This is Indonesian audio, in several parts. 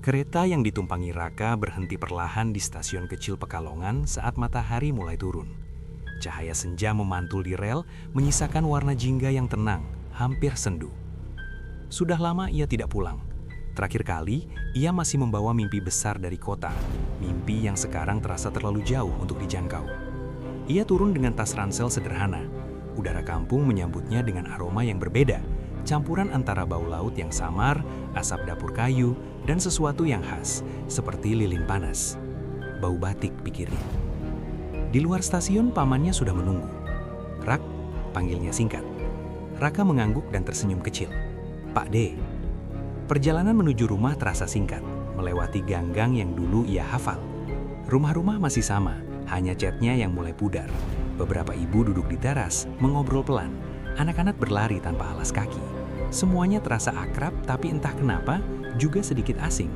Kereta yang ditumpangi Raka berhenti perlahan di stasiun kecil Pekalongan saat matahari mulai turun. Cahaya senja memantul di rel, menyisakan warna jingga yang tenang, hampir sendu. Sudah lama ia tidak pulang. Terakhir kali, ia masih membawa mimpi besar dari kota, mimpi yang sekarang terasa terlalu jauh untuk dijangkau. Ia turun dengan tas ransel sederhana. Udara kampung menyambutnya dengan aroma yang berbeda, campuran antara bau laut yang samar, asap dapur kayu, dan sesuatu yang khas, seperti lilin panas. Bau batik, pikirnya. Di luar stasiun, pamannya sudah menunggu. "Rak," panggilnya singkat. Raka mengangguk dan tersenyum kecil. "Pak D." Perjalanan menuju rumah terasa singkat, melewati gang-gang yang dulu ia hafal. Rumah-rumah masih sama, hanya catnya yang mulai pudar. Beberapa ibu duduk di teras, mengobrol pelan. Anak-anak berlari tanpa alas kaki. Semuanya terasa akrab, tapi entah kenapa juga sedikit asing.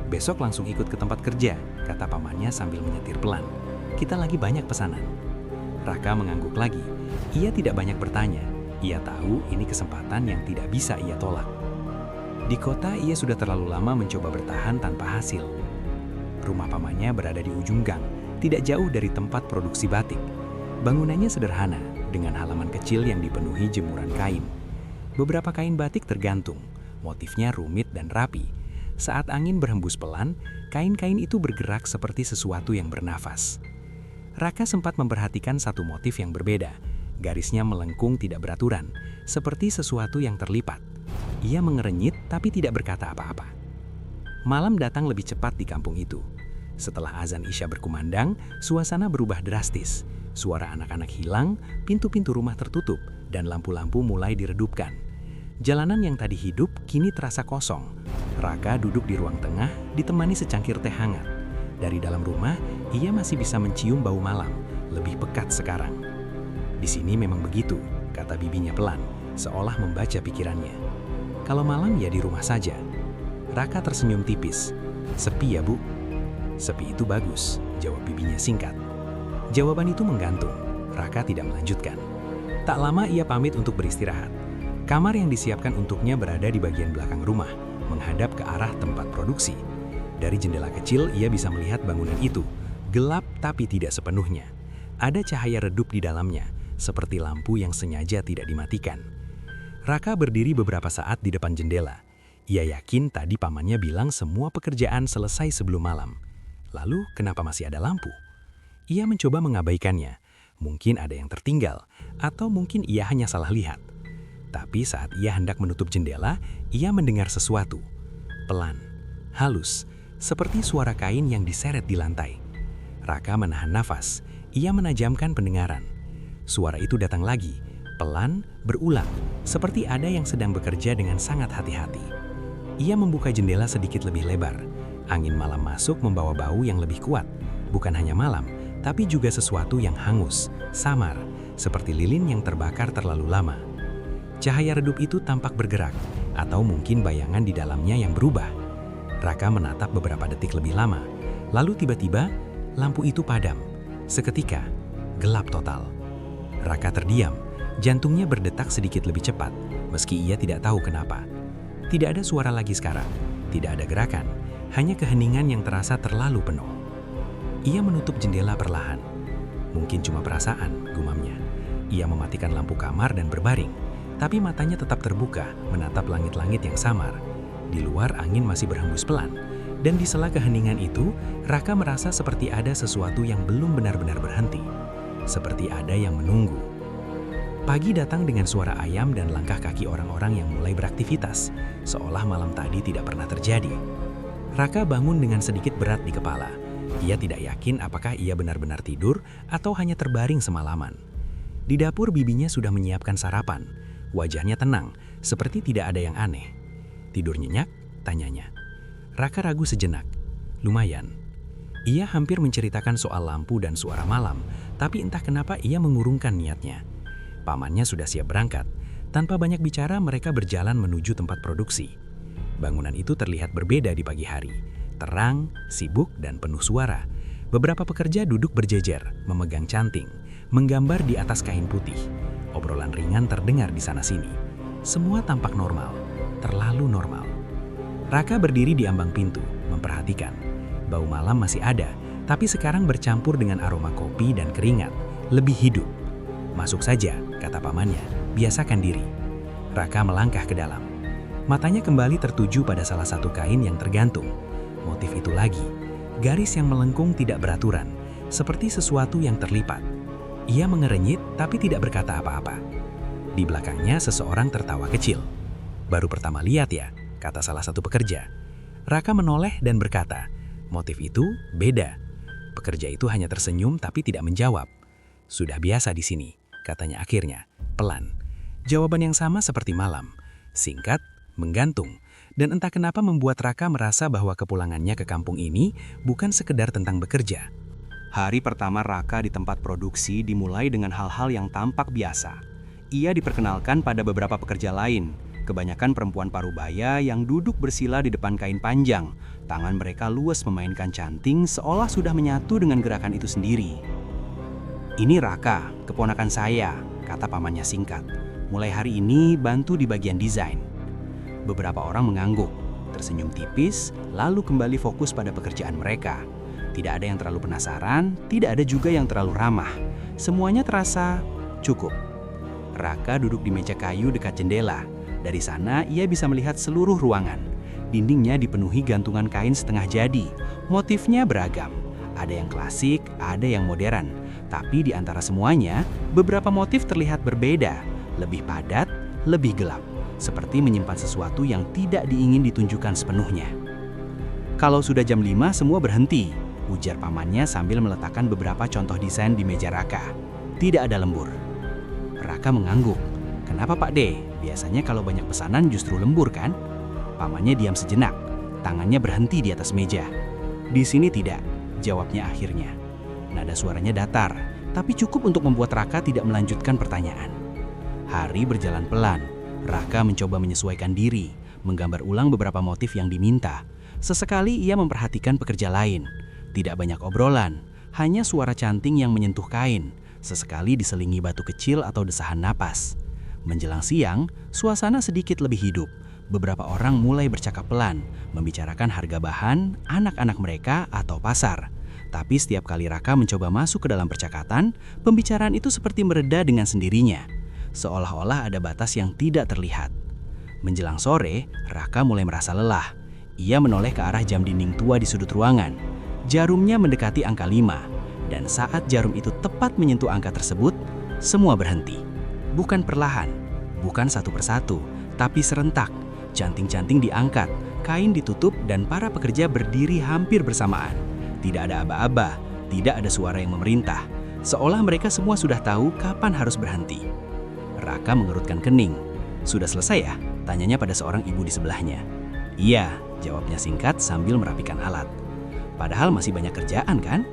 "Besok langsung ikut ke tempat kerja," kata pamannya sambil menyetir pelan. "Kita lagi banyak pesanan." Raka mengangguk lagi. Ia tidak banyak bertanya. Ia tahu ini kesempatan yang tidak bisa ia tolak. Di kota, ia sudah terlalu lama mencoba bertahan tanpa hasil. Rumah pamannya berada di ujung gang, tidak jauh dari tempat produksi batik. Bangunannya sederhana, dengan halaman kecil yang dipenuhi jemuran kain. Beberapa kain batik tergantung, motifnya rumit dan rapi. Saat angin berhembus pelan, kain-kain itu bergerak seperti sesuatu yang bernafas. Raka sempat memperhatikan satu motif yang berbeda. Garisnya melengkung tidak beraturan, seperti sesuatu yang terlipat. Ia mengerenyit tapi tidak berkata apa-apa. Malam datang lebih cepat di kampung itu. Setelah azan Isya berkumandang, suasana berubah drastis. Suara anak-anak hilang, pintu-pintu rumah tertutup, dan lampu-lampu mulai diredupkan. Jalanan yang tadi hidup kini terasa kosong. Raka duduk di ruang tengah, ditemani secangkir teh hangat. Dari dalam rumah, ia masih bisa mencium bau malam, lebih pekat sekarang. "Di sini memang begitu," kata bibinya pelan, seolah membaca pikirannya. "Kalau malam ya di rumah saja." Raka tersenyum tipis. "Sepi ya, Bu?" "Sepi itu bagus," jawab bibinya singkat. Jawaban itu menggantung. Raka tidak melanjutkan. Tak lama ia pamit untuk beristirahat. Kamar yang disiapkan untuknya berada di bagian belakang rumah, menghadap ke arah tempat produksi. Dari jendela kecil ia bisa melihat bangunan itu, gelap tapi tidak sepenuhnya. Ada cahaya redup di dalamnya, seperti lampu yang sengaja tidak dimatikan. Raka berdiri beberapa saat di depan jendela. Ia yakin tadi pamannya bilang semua pekerjaan selesai sebelum malam. Lalu kenapa masih ada lampu? Ia mencoba mengabaikannya. Mungkin ada yang tertinggal, atau mungkin ia hanya salah lihat. Tapi saat ia hendak menutup jendela, ia mendengar sesuatu. Pelan, halus, seperti suara kain yang diseret di lantai. Raka menahan nafas. Ia menajamkan pendengaran. Suara itu datang lagi, pelan, berulang, seperti ada yang sedang bekerja dengan sangat hati-hati. Ia membuka jendela sedikit lebih lebar. Angin malam masuk membawa bau yang lebih kuat. Bukan hanya malam, tapi juga sesuatu yang hangus, samar, seperti lilin yang terbakar terlalu lama. Cahaya redup itu tampak bergerak, atau mungkin bayangan di dalamnya yang berubah. Raka menatap beberapa detik lebih lama, lalu tiba-tiba lampu itu padam. Seketika, gelap total. Raka terdiam, jantungnya berdetak sedikit lebih cepat, meski ia tidak tahu kenapa. Tidak ada suara lagi sekarang, tidak ada gerakan, hanya keheningan yang terasa terlalu penuh. Ia menutup jendela perlahan. Mungkin cuma perasaan, gumamnya. Ia mematikan lampu kamar dan berbaring, tapi matanya tetap terbuka, menatap langit-langit yang samar. Di luar angin masih berhembus pelan, dan di sela keheningan itu, Raka merasa seperti ada sesuatu yang belum benar-benar berhenti. Seperti ada yang menunggu. Pagi datang dengan suara ayam dan langkah kaki orang-orang yang mulai beraktivitas, seolah malam tadi tidak pernah terjadi. Raka bangun dengan sedikit berat di kepala. Ia tidak yakin apakah ia benar-benar tidur atau hanya terbaring semalaman. Di dapur bibinya sudah menyiapkan sarapan. Wajahnya tenang, seperti tidak ada yang aneh. "Tidur nyenyak?" tanyanya. Raka ragu sejenak. Lumayan. Ia hampir menceritakan soal lampu dan suara malam, tapi entah kenapa ia mengurungkan niatnya. Pamannya sudah siap berangkat. Tanpa banyak bicara, mereka berjalan menuju tempat produksi. Bangunan itu terlihat berbeda di pagi hari. Terang, sibuk, dan penuh suara. Beberapa pekerja duduk berjejer, memegang canting, menggambar di atas kain putih. Obrolan ringan terdengar di sana-sini. Semua tampak normal, terlalu normal. Raka berdiri di ambang pintu, memperhatikan. Bau malam masih ada, tapi sekarang bercampur dengan aroma kopi dan keringat. Lebih hidup. "Masuk saja," kata pamannya. "Biasakan diri." Raka melangkah ke dalam. Matanya kembali tertuju pada salah satu kain yang tergantung. Motif itu lagi. Garis yang melengkung tidak beraturan, seperti sesuatu yang terlipat. Ia mengerenyit tapi tidak berkata apa-apa. Di belakangnya seseorang tertawa kecil. "Baru pertama lihat ya," kata salah satu pekerja. Raka menoleh dan berkata, "Motif itu beda." Pekerja itu hanya tersenyum tapi tidak menjawab. "Sudah biasa di sini," katanya akhirnya, pelan. Jawaban yang sama seperti malam, singkat, menggantung, dan entah kenapa membuat Raka merasa bahwa kepulangannya ke kampung ini bukan sekedar tentang bekerja. Hari pertama Raka di tempat produksi dimulai dengan hal-hal yang tampak biasa. Ia diperkenalkan pada beberapa pekerja lain, kebanyakan perempuan parubaya yang duduk bersila di depan kain panjang. Tangan mereka luas memainkan canting seolah sudah menyatu dengan gerakan itu sendiri. "Ini Raka, keponakan saya," kata pamannya singkat. "Mulai hari ini bantu di bagian desain." Beberapa orang mengangguk, tersenyum tipis, lalu kembali fokus pada pekerjaan mereka. Tidak ada yang terlalu penasaran, tidak ada juga yang terlalu ramah. Semuanya terasa cukup. Raka duduk di meja kayu dekat jendela. Dari sana ia bisa melihat seluruh ruangan. Dindingnya dipenuhi gantungan kain setengah jadi. Motifnya beragam. Ada yang klasik, ada yang modern. Tapi di antara semuanya, beberapa motif terlihat berbeda. Lebih padat, lebih gelap. Seperti menyimpan sesuatu yang tidak diingin ditunjukkan sepenuhnya. "Kalau sudah jam 5 semua berhenti," ujar pamannya sambil meletakkan beberapa contoh desain di meja Raka. "Tidak ada lembur." Raka mengangguk. "Kenapa Pak D? Biasanya kalau banyak pesanan justru lembur kan?" Pamannya diam sejenak, tangannya berhenti di atas meja. "Di sini tidak," jawabnya akhirnya. Nada suaranya datar, tapi cukup untuk membuat Raka tidak melanjutkan pertanyaan. Hari berjalan pelan. Raka mencoba menyesuaikan diri, menggambar ulang beberapa motif yang diminta. Sesekali ia memperhatikan pekerja lain. Tidak banyak obrolan, hanya suara canting yang menyentuh kain. Sesekali diselingi batu kecil atau desahan napas. Menjelang siang, suasana sedikit lebih hidup. Beberapa orang mulai bercakap pelan, membicarakan harga bahan, anak-anak mereka, atau pasar. Tapi setiap kali Raka mencoba masuk ke dalam percakapan, pembicaraan itu seperti mereda dengan sendirinya. Seolah-olah ada batas yang tidak terlihat. Menjelang sore, Raka mulai merasa lelah. Ia menoleh ke arah jam dinding tua di sudut ruangan. Jarumnya mendekati angka 5, dan saat jarum itu tepat menyentuh angka tersebut, semua berhenti. Bukan perlahan, bukan satu persatu, tapi serentak. Canting-canting diangkat, kain ditutup, dan para pekerja berdiri hampir bersamaan. Tidak ada aba-aba, tidak ada suara yang memerintah. Seolah mereka semua sudah tahu kapan harus berhenti. Raka mengerutkan kening. "Sudah selesai ya?" tanyanya pada seorang ibu di sebelahnya. "Iya," jawabnya singkat sambil merapikan alat. "Padahal masih banyak kerjaan kan?"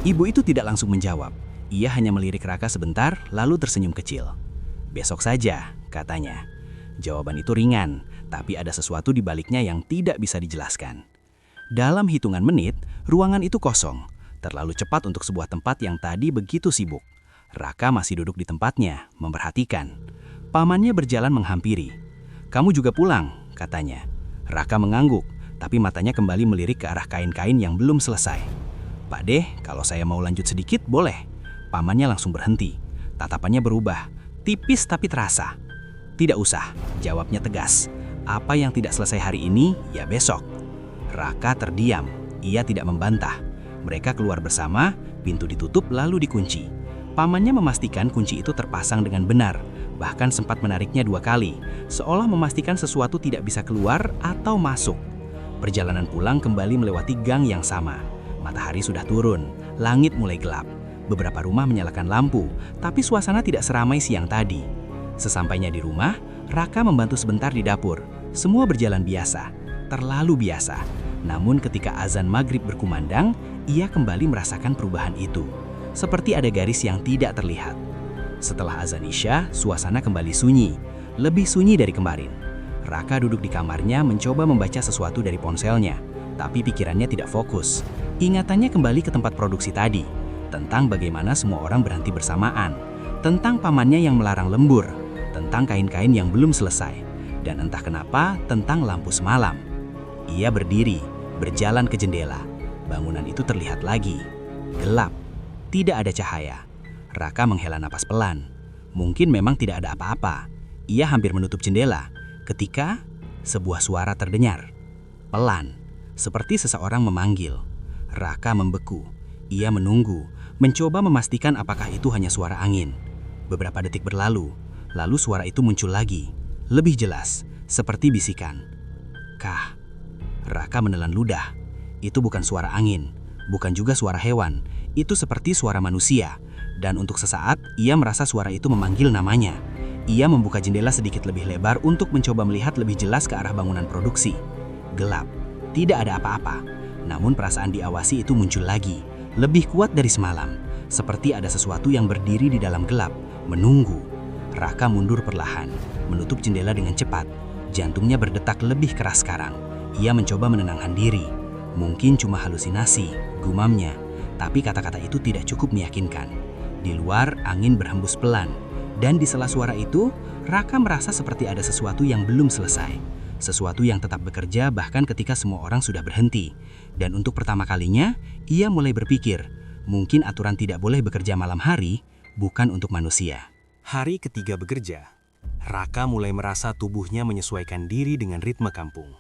Ibu itu tidak langsung menjawab. Ia hanya melirik Raka sebentar, lalu tersenyum kecil. "Besok saja," katanya. Jawaban itu ringan, tapi ada sesuatu di baliknya yang tidak bisa dijelaskan. Dalam hitungan menit, ruangan itu kosong. Terlalu cepat untuk sebuah tempat yang tadi begitu sibuk. Raka masih duduk di tempatnya, memperhatikan. Pamannya berjalan menghampiri. "Kamu juga pulang," katanya. Raka mengangguk, tapi matanya kembali melirik ke arah kain-kain yang belum selesai. "Pak D, kalau saya mau lanjut sedikit, boleh?" Pamannya langsung berhenti. Tatapannya berubah, tipis tapi terasa. "Tidak usah," jawabnya tegas. "Apa yang tidak selesai hari ini, ya besok." Raka terdiam, ia tidak membantah. Mereka keluar bersama, pintu ditutup lalu dikunci. Pamannya memastikan kunci itu terpasang dengan benar, bahkan sempat menariknya 2 kali, seolah memastikan sesuatu tidak bisa keluar atau masuk. Perjalanan pulang kembali melewati gang yang sama. Matahari sudah turun, langit mulai gelap. Beberapa rumah menyalakan lampu, tapi suasana tidak seramai siang tadi. Sesampainya di rumah, Raka membantu sebentar di dapur. Semua berjalan biasa, terlalu biasa. Namun ketika azan maghrib berkumandang, ia kembali merasakan perubahan itu. Seperti ada garis yang tidak terlihat. Setelah azan Isya, suasana kembali sunyi. Lebih sunyi dari kemarin. Raka duduk di kamarnya mencoba membaca sesuatu dari ponselnya. Tapi pikirannya tidak fokus. Ingatannya kembali ke tempat produksi tadi. Tentang bagaimana semua orang berhenti bersamaan. Tentang pamannya yang melarang lembur. Tentang kain-kain yang belum selesai. Dan entah kenapa, tentang lampu semalam. Ia berdiri, berjalan ke jendela. Bangunan itu terlihat lagi. Gelap, tidak ada cahaya. Raka menghela napas pelan. Mungkin memang tidak ada apa-apa. Ia hampir menutup jendela ketika sebuah suara terdengar. Pelan, seperti seseorang memanggil. Raka membeku. Ia menunggu, mencoba memastikan apakah itu hanya suara angin. Beberapa detik berlalu, lalu suara itu muncul lagi. Lebih jelas, seperti bisikan. Kah? Raka menelan ludah. Itu bukan suara angin, bukan juga suara hewan. Itu seperti suara manusia. Dan untuk sesaat, ia merasa suara itu memanggil namanya. Ia membuka jendela sedikit lebih lebar untuk mencoba melihat lebih jelas ke arah bangunan produksi. Gelap, tidak ada apa-apa. Namun perasaan diawasi itu muncul lagi, lebih kuat dari semalam. Seperti ada sesuatu yang berdiri di dalam gelap, menunggu. Raka mundur perlahan, menutup jendela dengan cepat. Jantungnya berdetak lebih keras sekarang. Ia mencoba menenangkan diri. Mungkin cuma halusinasi, gumamnya. Tapi kata-kata itu tidak cukup meyakinkan. Di luar, angin berhembus pelan. Dan di sela suara itu, Raka merasa seperti ada sesuatu yang belum selesai. Sesuatu yang tetap bekerja bahkan ketika semua orang sudah berhenti. Dan untuk pertama kalinya, ia mulai berpikir, mungkin aturan tidak boleh bekerja malam hari bukan untuk manusia. Hari ketiga bekerja, Raka mulai merasa tubuhnya menyesuaikan diri dengan ritme kampung.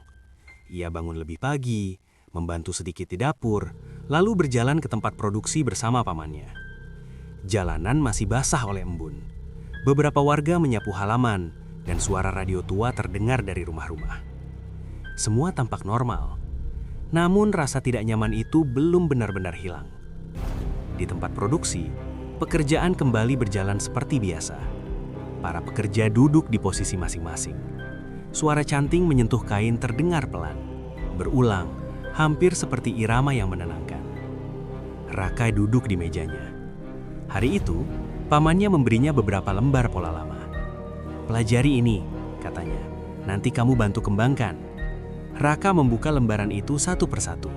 Ia bangun lebih pagi, membantu sedikit di dapur, lalu berjalan ke tempat produksi bersama pamannya. Jalanan masih basah oleh embun. Beberapa warga menyapu halaman, dan suara radio tua terdengar dari rumah-rumah. Semua tampak normal, namun rasa tidak nyaman itu belum benar-benar hilang. Di tempat produksi, pekerjaan kembali berjalan seperti biasa. Para pekerja duduk di posisi masing-masing. Suara canting menyentuh kain terdengar pelan, berulang, hampir seperti irama yang menenangkan. Raka duduk di mejanya. Hari itu, pamannya memberinya beberapa lembar pola lama. "Pelajari ini," katanya. "Nanti kamu bantu kembangkan." Raka membuka lembaran itu satu persatu.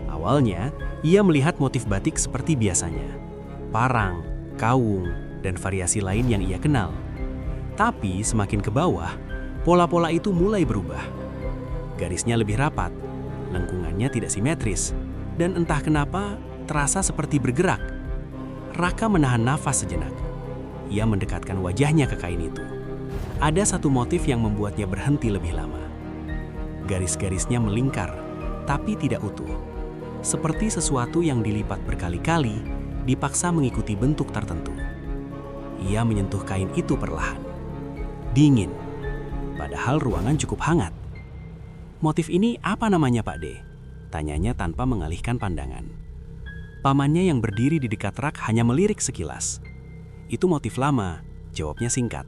Awalnya, ia melihat motif batik seperti biasanya. Parang, kaung, dan variasi lain yang ia kenal. Tapi semakin ke bawah, pola-pola itu mulai berubah. Garisnya lebih rapat, lengkungannya tidak simetris, dan entah kenapa terasa seperti bergerak. Raka menahan nafas sejenak. Ia mendekatkan wajahnya ke kain itu. Ada satu motif yang membuatnya berhenti lebih lama. Garis-garisnya melingkar, tapi tidak utuh. Seperti sesuatu yang dilipat berkali-kali, dipaksa mengikuti bentuk tertentu. Ia menyentuh kain itu perlahan. Dingin, padahal ruangan cukup hangat. "Motif ini apa namanya, Pak D?" tanyanya tanpa mengalihkan pandangan. Pamannya yang berdiri di dekat rak hanya melirik sekilas. "Itu motif lama," jawabnya singkat.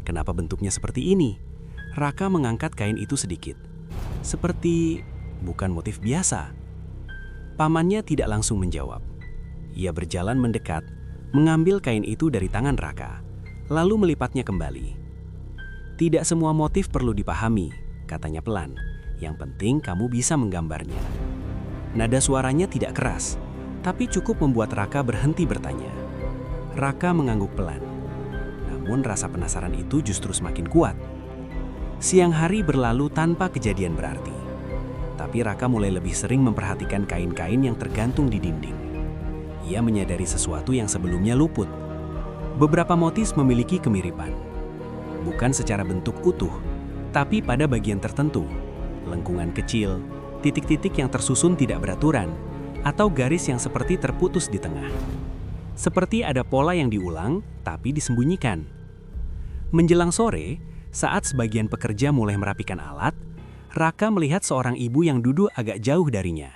"Kenapa bentuknya seperti ini?" Raka mengangkat kain itu sedikit. "Seperti bukan motif biasa." Pamannya tidak langsung menjawab. Ia berjalan mendekat, mengambil kain itu dari tangan Raka, lalu melipatnya kembali. "Tidak semua motif perlu dipahami," katanya pelan. "Yang penting kamu bisa menggambarnya." Nada suaranya tidak keras, tapi cukup membuat Raka berhenti bertanya. Raka mengangguk pelan. Namun rasa penasaran itu justru semakin kuat. Siang hari berlalu tanpa kejadian berarti. Tapi Raka mulai lebih sering memperhatikan kain-kain yang tergantung di dinding. Ia menyadari sesuatu yang sebelumnya luput. Beberapa motif memiliki kemiripan. Bukan secara bentuk utuh, tapi pada bagian tertentu. Lengkungan kecil, titik-titik yang tersusun tidak beraturan, atau garis yang seperti terputus di tengah. Seperti ada pola yang diulang, tapi disembunyikan. Menjelang sore, saat sebagian pekerja mulai merapikan alat, Raka melihat seorang ibu yang duduk agak jauh darinya.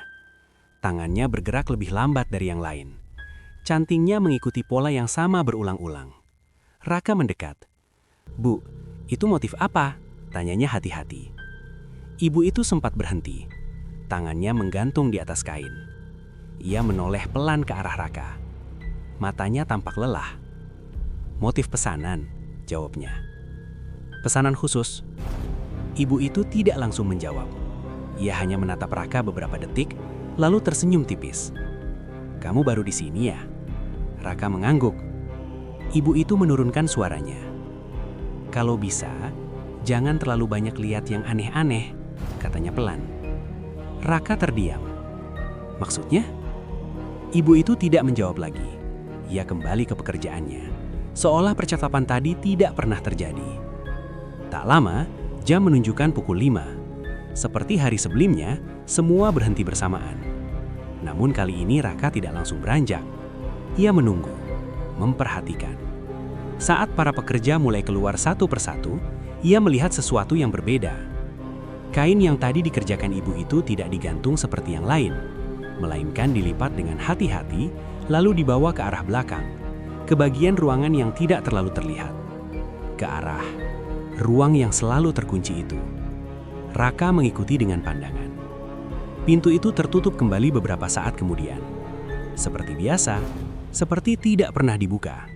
Tangannya bergerak lebih lambat dari yang lain. Cantingnya mengikuti pola yang sama berulang-ulang. Raka mendekat. "Bu, itu motif apa?" tanyanya hati-hati. Ibu itu sempat berhenti. Tangannya menggantung di atas kain. Ia menoleh pelan ke arah Raka. Matanya tampak lelah. "Motif pesanan," jawabnya. "Pesanan khusus?" Ibu itu tidak langsung menjawab. Ia hanya menatap Raka beberapa detik, lalu tersenyum tipis. "Kamu baru di sini ya?" Raka mengangguk. Ibu itu menurunkan suaranya. "Kalau bisa, jangan terlalu banyak lihat yang aneh-aneh," katanya pelan. Raka terdiam. Maksudnya? Ibu itu tidak menjawab lagi. Ia kembali ke pekerjaannya, seolah percakapan tadi tidak pernah terjadi. Tak lama, jam menunjukkan pukul 5. Seperti hari sebelumnya, semua berhenti bersamaan. Namun kali ini Raka tidak langsung beranjak. Ia menunggu, memperhatikan. Saat para pekerja mulai keluar satu persatu, ia melihat sesuatu yang berbeda. Kain yang tadi dikerjakan ibu itu tidak digantung seperti yang lain, melainkan dilipat dengan hati-hati lalu dibawa ke arah belakang, ke bagian ruangan yang tidak terlalu terlihat. Ke arah ruang yang selalu terkunci itu. Raka mengikuti dengan pandangan. Pintu itu tertutup kembali beberapa saat kemudian. Seperti biasa, seperti tidak pernah dibuka.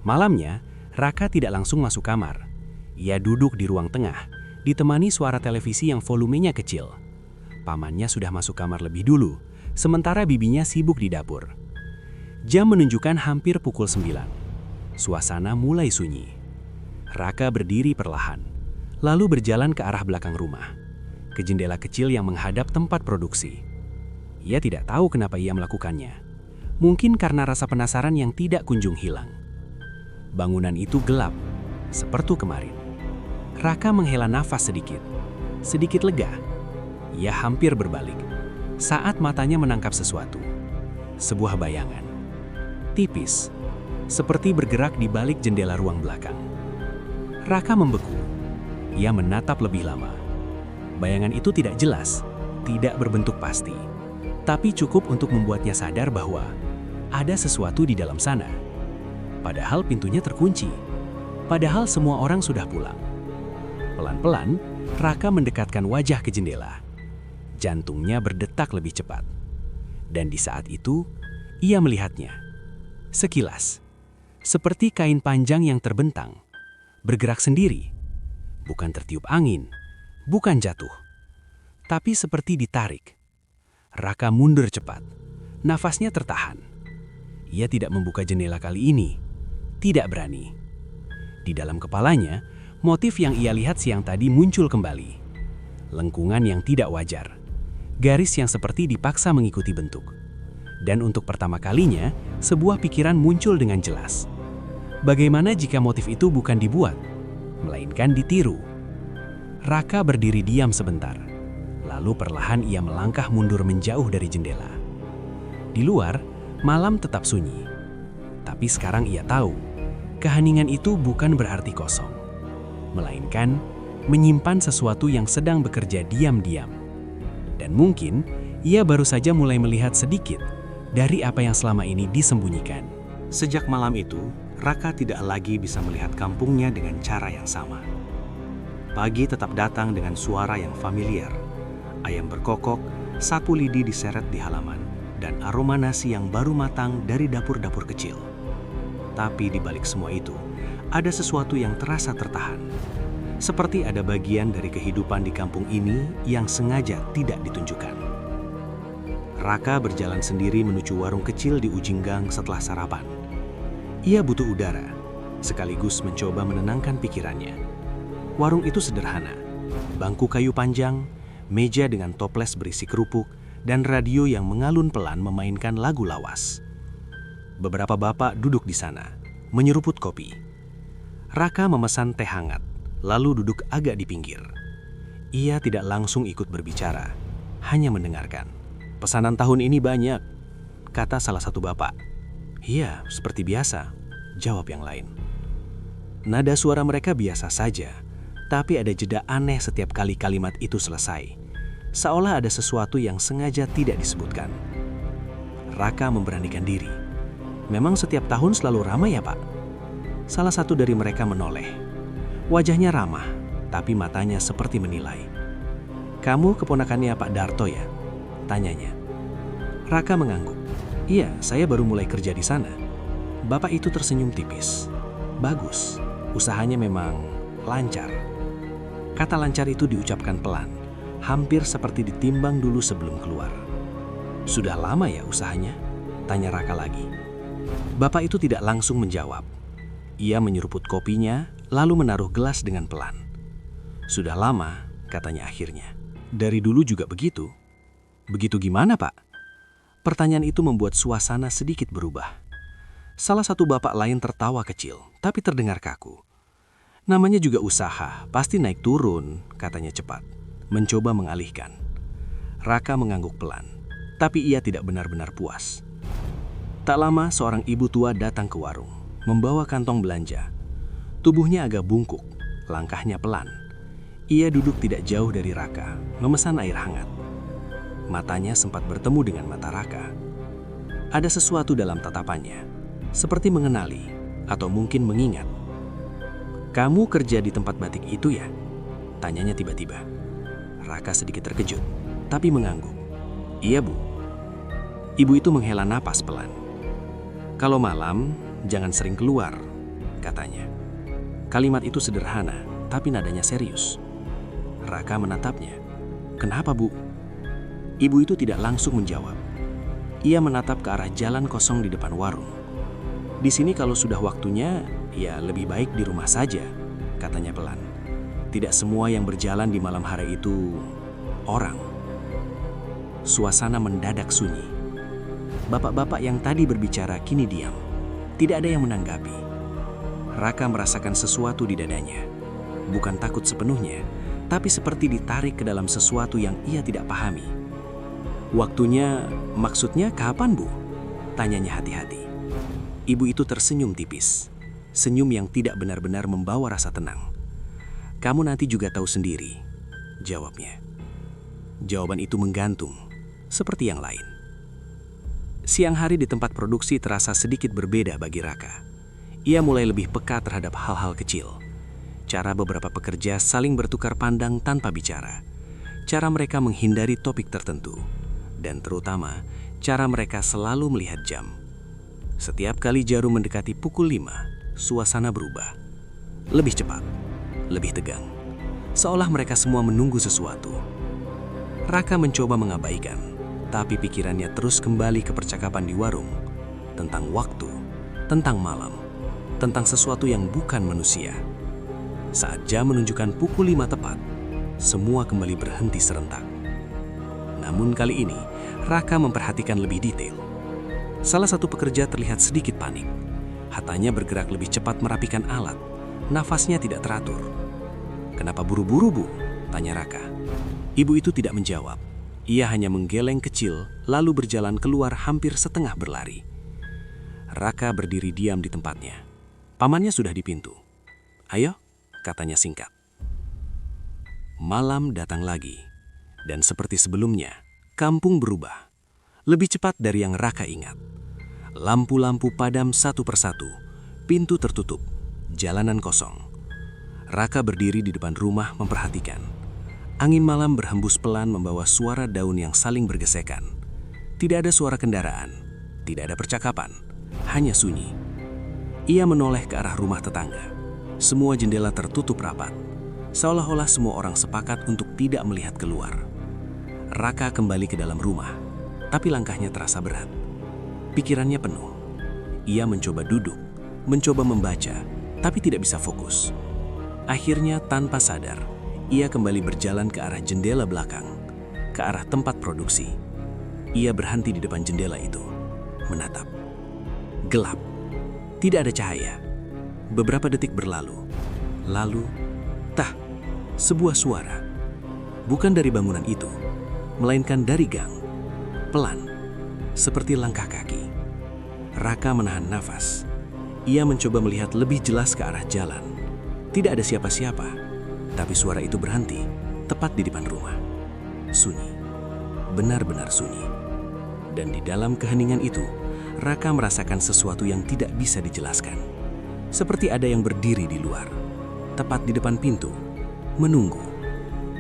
Malamnya, Raka tidak langsung masuk kamar. Ia duduk di ruang tengah, ditemani suara televisi yang volumenya kecil. Pamannya sudah masuk kamar lebih dulu, sementara bibinya sibuk di dapur. Jam menunjukkan hampir pukul 9. Suasana mulai sunyi. Raka berdiri perlahan, lalu berjalan ke arah belakang rumah, ke jendela kecil yang menghadap tempat produksi. Ia tidak tahu kenapa ia melakukannya. Mungkin karena rasa penasaran yang tidak kunjung hilang. Bangunan itu gelap, seperti kemarin. Raka menghela nafas sedikit lega. Ia hampir berbalik saat matanya menangkap sesuatu. Sebuah bayangan. Tipis, seperti bergerak di balik jendela ruang belakang. Raka membeku. Ia menatap lebih lama. Bayangan itu tidak jelas, tidak berbentuk pasti, tapi cukup untuk membuatnya sadar bahwa ada sesuatu di dalam sana. Padahal pintunya terkunci. Padahal semua orang sudah pulang. Pelan-pelan, Raka mendekatkan wajah ke jendela. Jantungnya berdetak lebih cepat. Dan di saat itu, ia melihatnya. Sekilas, seperti kain panjang yang terbentang, bergerak sendiri. Bukan tertiup angin, bukan jatuh, tapi seperti ditarik. Raka mundur cepat, nafasnya tertahan. Ia tidak membuka jendela kali ini, tidak berani. Di dalam kepalanya, motif yang ia lihat siang tadi muncul kembali. Lengkungan yang tidak wajar, garis yang seperti dipaksa mengikuti bentuk. Dan untuk pertama kalinya, sebuah pikiran muncul dengan jelas. Bagaimana jika motif itu bukan dibuat, melainkan ditiru? Raka berdiri diam sebentar, lalu perlahan ia melangkah mundur menjauh dari jendela. Di luar, malam tetap sunyi. Tapi sekarang ia tahu, keheningan itu bukan berarti kosong, melainkan menyimpan sesuatu yang sedang bekerja diam-diam. Dan mungkin, ia baru saja mulai melihat sedikit dari apa yang selama ini disembunyikan. Sejak malam itu, Raka tidak lagi bisa melihat kampungnya dengan cara yang sama. Pagi tetap datang dengan suara yang familiar. Ayam berkokok, sapu lidi diseret di halaman, dan aroma nasi yang baru matang dari dapur-dapur kecil. Tapi di balik semua itu, ada sesuatu yang terasa tertahan. Seperti ada bagian dari kehidupan di kampung ini yang sengaja tidak ditunjukkan. Raka berjalan sendiri menuju warung kecil di ujung gang setelah sarapan. Ia butuh udara, sekaligus mencoba menenangkan pikirannya. Warung itu sederhana, bangku kayu panjang, meja dengan toples berisi kerupuk, dan radio yang mengalun pelan memainkan lagu lawas. Beberapa bapak duduk di sana, menyeruput kopi. Raka memesan teh hangat, lalu duduk agak di pinggir. Ia tidak langsung ikut berbicara, hanya mendengarkan. "Pesanan tahun ini banyak," kata salah satu bapak. "Iya, seperti biasa," jawab yang lain. Nada suara mereka biasa saja, tapi ada jeda aneh setiap kali kalimat itu selesai. Seolah ada sesuatu yang sengaja tidak disebutkan. Raka memberanikan diri. "Memang setiap tahun selalu ramai ya, Pak?" Salah satu dari mereka menoleh. Wajahnya ramah, tapi matanya seperti menilai. "Kamu keponakannya Pak Darto ya?" tanyanya. Raka mengangguk. "Iya, saya baru mulai kerja di sana." Bapak itu tersenyum tipis. "Bagus, usahanya memang lancar." Kata lancar itu diucapkan pelan, hampir seperti ditimbang dulu sebelum keluar. "Sudah lama ya usahanya?" tanya Raka lagi. Bapak itu tidak langsung menjawab. Ia menyeruput kopinya, lalu menaruh gelas dengan pelan. "Sudah lama," katanya akhirnya. Dari dulu juga begitu. Begitu gimana, Pak? Pertanyaan itu membuat suasana sedikit berubah. Salah satu bapak lain tertawa kecil, tapi terdengar kaku. Namanya juga usaha, pasti naik turun, katanya cepat, mencoba mengalihkan. Raka mengangguk pelan, tapi ia tidak benar-benar puas. Tak lama seorang ibu tua datang ke warung, membawa kantong belanja. Tubuhnya agak bungkuk, langkahnya pelan. Ia duduk tidak jauh dari Raka, memesan air hangat. Matanya sempat bertemu dengan mata Raka. Ada sesuatu dalam tatapannya, seperti mengenali atau mungkin mengingat. "Kamu kerja di tempat batik itu ya?" tanyanya tiba-tiba. Raka sedikit terkejut, tapi mengangguk. "Iya, Bu." Ibu itu menghela napas pelan. "Kalau malam, jangan sering keluar," katanya. Kalimat itu sederhana, tapi nadanya serius. Raka menatapnya. "Kenapa, Bu?" Ibu itu tidak langsung menjawab. Ia menatap ke arah jalan kosong di depan warung. "Di sini kalau sudah waktunya, ya lebih baik di rumah saja," katanya pelan. "Tidak semua yang berjalan di malam hari itu orang." Suasana mendadak sunyi. Bapak-bapak yang tadi berbicara kini diam. Tidak ada yang menanggapi. Raka merasakan sesuatu di dadanya. Bukan takut sepenuhnya, tapi seperti ditarik ke dalam sesuatu yang ia tidak pahami. "Waktunya, maksudnya kapan, Bu?" tanyanya hati-hati. Ibu itu tersenyum tipis. Senyum yang tidak benar-benar membawa rasa tenang. "Kamu nanti juga tahu sendiri," jawabnya. Jawaban itu menggantung, seperti yang lain. Siang hari di tempat produksi terasa sedikit berbeda bagi Raka. Ia mulai lebih peka terhadap hal-hal kecil. Cara beberapa pekerja saling bertukar pandang tanpa bicara. Cara mereka menghindari topik tertentu. Dan terutama, cara mereka selalu melihat jam. Setiap kali jarum mendekati pukul 5, suasana berubah. Lebih cepat, lebih tegang. Seolah mereka semua menunggu sesuatu. Raka mencoba mengabaikan, tapi pikirannya terus kembali ke percakapan di warung. Tentang waktu, tentang malam, tentang sesuatu yang bukan manusia. Saat jam menunjukkan pukul 5 tepat, semua kembali berhenti serentak. Namun kali ini, Raka memperhatikan lebih detail. Salah satu pekerja terlihat sedikit panik. Hatanya bergerak lebih cepat merapikan alat. Nafasnya tidak teratur. "Kenapa buru-buru, Bu?" tanya Raka. Ibu itu tidak menjawab. Ia hanya menggeleng kecil, lalu berjalan keluar hampir setengah berlari. Raka berdiri diam di tempatnya. Pamannya sudah di pintu. "Ayo," katanya singkat. Malam datang lagi. Dan seperti sebelumnya, kampung berubah. Lebih cepat dari yang Raka ingat. Lampu-lampu padam satu persatu. Pintu tertutup. Jalanan kosong. Raka berdiri di depan rumah memperhatikan. Angin malam berhembus pelan membawa suara daun yang saling bergesekan. Tidak ada suara kendaraan. Tidak ada percakapan. Hanya sunyi. Ia menoleh ke arah rumah tetangga. Semua jendela tertutup rapat. Seolah-olah semua orang sepakat untuk tidak melihat keluar. Raka kembali ke dalam rumah, tapi langkahnya terasa berat. Pikirannya penuh. Ia mencoba duduk, mencoba membaca, tapi tidak bisa fokus. Akhirnya tanpa sadar, ia kembali berjalan ke arah jendela belakang, ke arah tempat produksi. Ia berhenti di depan jendela itu, menatap. Gelap, tidak ada cahaya. Beberapa detik berlalu, lalu, sebuah suara. Bukan dari bangunan itu, melainkan dari gang. Pelan, seperti langkah kaki. Raka menahan nafas. Ia mencoba melihat lebih jelas ke arah jalan. Tidak ada siapa-siapa, tapi suara itu berhenti, tepat di depan rumah. Sunyi, benar-benar sunyi. Dan di dalam keheningan itu, Raka merasakan sesuatu yang tidak bisa dijelaskan. Seperti ada yang berdiri di luar, tepat di depan pintu, menunggu,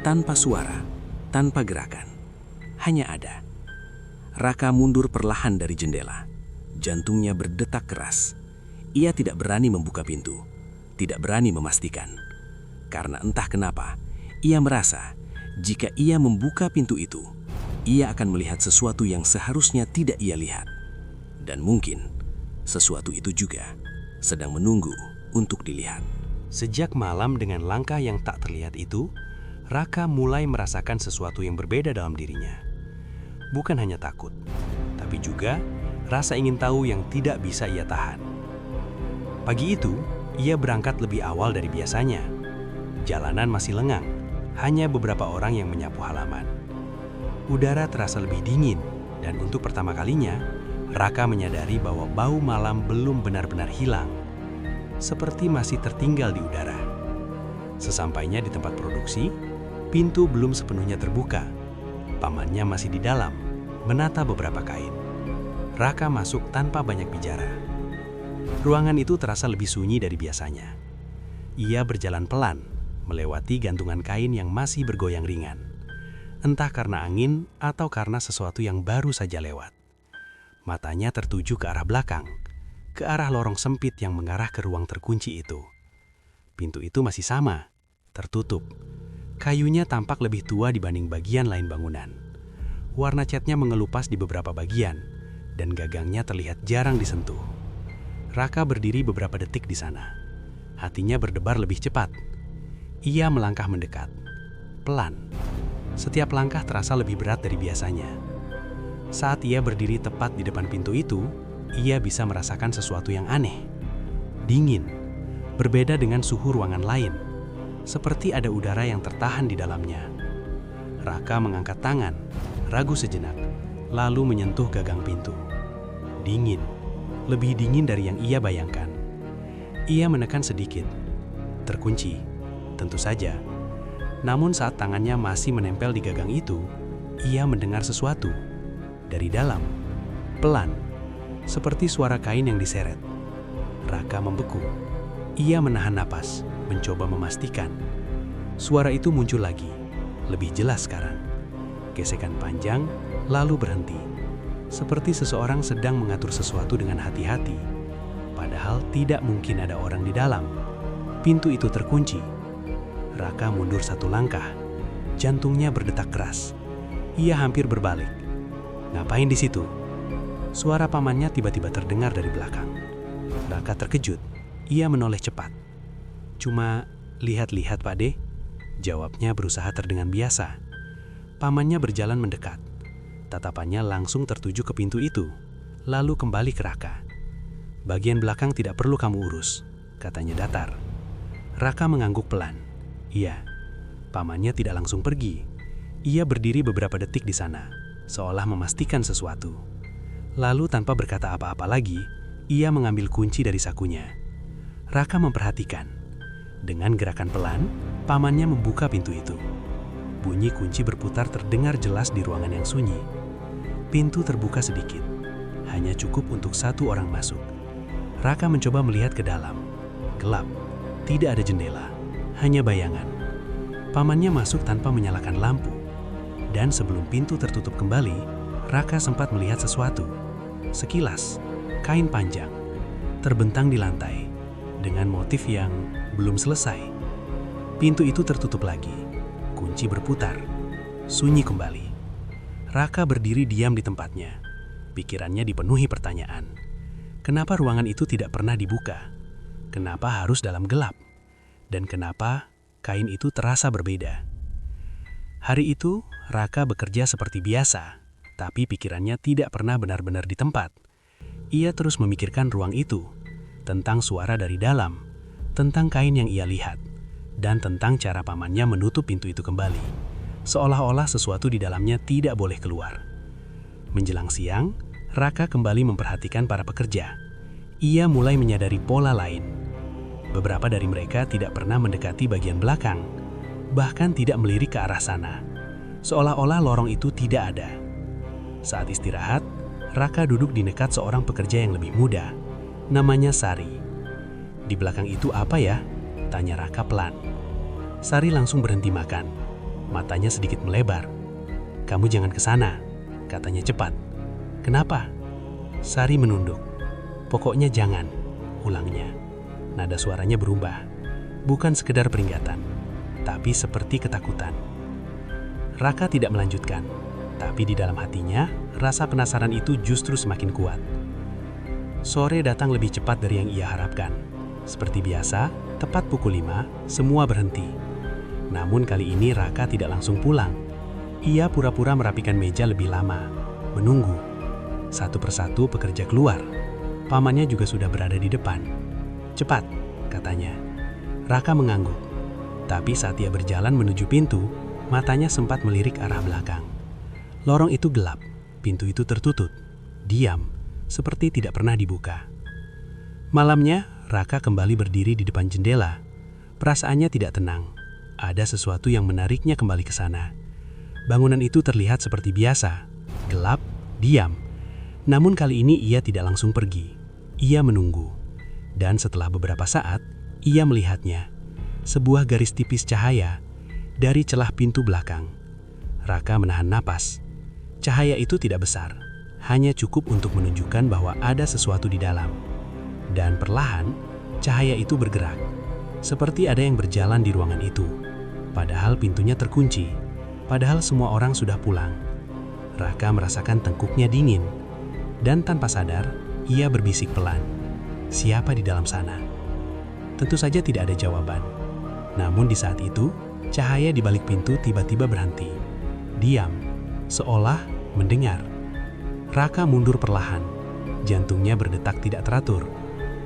tanpa suara, tanpa gerakan. Hanya ada. Raka mundur perlahan dari jendela. Jantungnya berdetak keras. Ia tidak berani membuka pintu, tidak berani memastikan. Karena entah kenapa, ia merasa jika ia membuka pintu itu, ia akan melihat sesuatu yang seharusnya tidak ia lihat. Dan mungkin sesuatu itu juga sedang menunggu untuk dilihat. Sejak malam dengan langkah yang tak terlihat itu, Raka mulai merasakan sesuatu yang berbeda dalam dirinya. Bukan hanya takut, tapi juga rasa ingin tahu yang tidak bisa ia tahan. Pagi itu, ia berangkat lebih awal dari biasanya. Jalanan masih lengang, hanya beberapa orang yang menyapu halaman. Udara terasa lebih dingin, dan untuk pertama kalinya, Raka menyadari bahwa bau malam belum benar-benar hilang, seperti masih tertinggal di udara. Sesampainya di tempat produksi, pintu belum sepenuhnya terbuka. Pamannya masih di dalam, menata beberapa kain. Raka masuk tanpa banyak bicara. Ruangan itu terasa lebih sunyi dari biasanya. Ia berjalan pelan, melewati gantungan kain yang masih bergoyang ringan. Entah karena angin atau karena sesuatu yang baru saja lewat. Matanya tertuju ke arah belakang, ke arah lorong sempit yang mengarah ke ruang terkunci itu. Pintu itu masih sama, tertutup. Kayunya tampak lebih tua dibanding bagian lain bangunan. Warna catnya mengelupas di beberapa bagian, dan gagangnya terlihat jarang disentuh. Raka berdiri beberapa detik di sana. Hatinya berdebar lebih cepat. Ia melangkah mendekat. Pelan. Setiap langkah terasa lebih berat dari biasanya. Saat ia berdiri tepat di depan pintu itu, ia bisa merasakan sesuatu yang aneh. Dingin. Berbeda dengan suhu ruangan lain. Seperti ada udara yang tertahan di dalamnya. Raka mengangkat tangan, ragu sejenak, lalu menyentuh gagang pintu. Dingin. Lebih dingin dari yang ia bayangkan. Ia menekan sedikit. Terkunci. Tentu saja. Namun saat tangannya masih menempel di gagang itu, ia mendengar sesuatu. Dari dalam. Pelan. Seperti suara kain yang diseret. Raka membeku. Ia menahan napas, mencoba memastikan. Suara itu muncul lagi. Lebih jelas sekarang. Gesekan panjang, lalu berhenti. Seperti seseorang sedang mengatur sesuatu dengan hati-hati. Padahal tidak mungkin ada orang di dalam. Pintu itu terkunci. Raka mundur satu langkah. Jantungnya berdetak keras. Ia hampir berbalik. Ngapain di situ? Suara pamannya tiba-tiba terdengar dari belakang. Raka terkejut. Ia menoleh cepat. Cuma lihat-lihat, Pak De. Jawabnya berusaha terdengar biasa. Pamannya berjalan mendekat. Tatapannya langsung tertuju ke pintu itu, lalu kembali ke Raka. Bagian belakang tidak perlu kamu urus, katanya datar. Raka mengangguk pelan. Iya, pamannya tidak langsung pergi. Ia berdiri beberapa detik di sana, seolah memastikan sesuatu. Lalu tanpa berkata apa-apa lagi, ia mengambil kunci dari sakunya. Raka memperhatikan. Dengan gerakan pelan, pamannya membuka pintu itu. Bunyi kunci berputar terdengar jelas di ruangan yang sunyi. Pintu terbuka sedikit, hanya cukup untuk satu orang masuk. Raka mencoba melihat ke dalam. Gelap, tidak ada jendela, hanya bayangan. Pamannya masuk tanpa menyalakan lampu. Dan sebelum pintu tertutup kembali, Raka sempat melihat sesuatu. Sekilas, kain panjang, terbentang di lantai, dengan motif yang belum selesai. Pintu itu tertutup lagi, kunci berputar, sunyi kembali. Raka berdiri diam di tempatnya. Pikirannya dipenuhi pertanyaan. Kenapa ruangan itu tidak pernah dibuka? Kenapa harus dalam gelap? Dan kenapa kain itu terasa berbeda? Hari itu, Raka bekerja seperti biasa, tapi pikirannya tidak pernah benar-benar di tempat. Ia terus memikirkan ruang itu, tentang suara dari dalam, tentang kain yang ia lihat, dan tentang cara pamannya menutup pintu itu kembali. Seolah-olah sesuatu di dalamnya tidak boleh keluar. Menjelang siang, Raka kembali memperhatikan para pekerja. Ia mulai menyadari pola lain. Beberapa dari mereka tidak pernah mendekati bagian belakang, bahkan tidak melirik ke arah sana. Seolah-olah lorong itu tidak ada. Saat istirahat, Raka duduk di dekat seorang pekerja yang lebih muda. Namanya Sari. Di belakang itu apa ya? Tanya Raka pelan. Sari langsung berhenti makan. Matanya sedikit melebar. Kamu jangan ke sana, katanya cepat. Kenapa? Sari menunduk. Pokoknya jangan, ulangnya. Nada suaranya berubah. Bukan sekedar peringatan, tapi seperti ketakutan. Raka tidak melanjutkan, tapi di dalam hatinya, rasa penasaran itu justru semakin kuat. Sore datang lebih cepat dari yang ia harapkan. Seperti biasa, tepat pukul 5, semua berhenti. Namun kali ini Raka tidak langsung pulang. Ia pura-pura merapikan meja lebih lama, menunggu. Satu persatu pekerja keluar. Pamannya juga sudah berada di depan. "Cepat," katanya. Raka mengangguk. Tapi saat ia berjalan menuju pintu, matanya sempat melirik arah belakang. Lorong itu gelap, pintu itu tertutup, diam, seperti tidak pernah dibuka. Malamnya, Raka kembali berdiri di depan jendela. Perasaannya tidak tenang. Ada sesuatu yang menariknya kembali ke sana. Bangunan itu terlihat seperti biasa, gelap, diam. Namun kali ini ia tidak langsung pergi. Ia menunggu. Dan setelah beberapa saat, ia melihatnya. Sebuah garis tipis cahaya dari celah pintu belakang. Raka menahan napas. Cahaya itu tidak besar, hanya cukup untuk menunjukkan bahwa ada sesuatu di dalam. Dan perlahan, cahaya itu bergerak. Seperti ada yang berjalan di ruangan itu. Padahal pintunya terkunci. Padahal semua orang sudah pulang. Raka merasakan tengkuknya dingin. Dan tanpa sadar, ia berbisik pelan. Siapa di dalam sana? Tentu saja tidak ada jawaban. Namun di saat itu, cahaya di balik pintu tiba-tiba berhenti. Diam, seolah mendengar. Raka mundur perlahan. Jantungnya berdetak tidak teratur.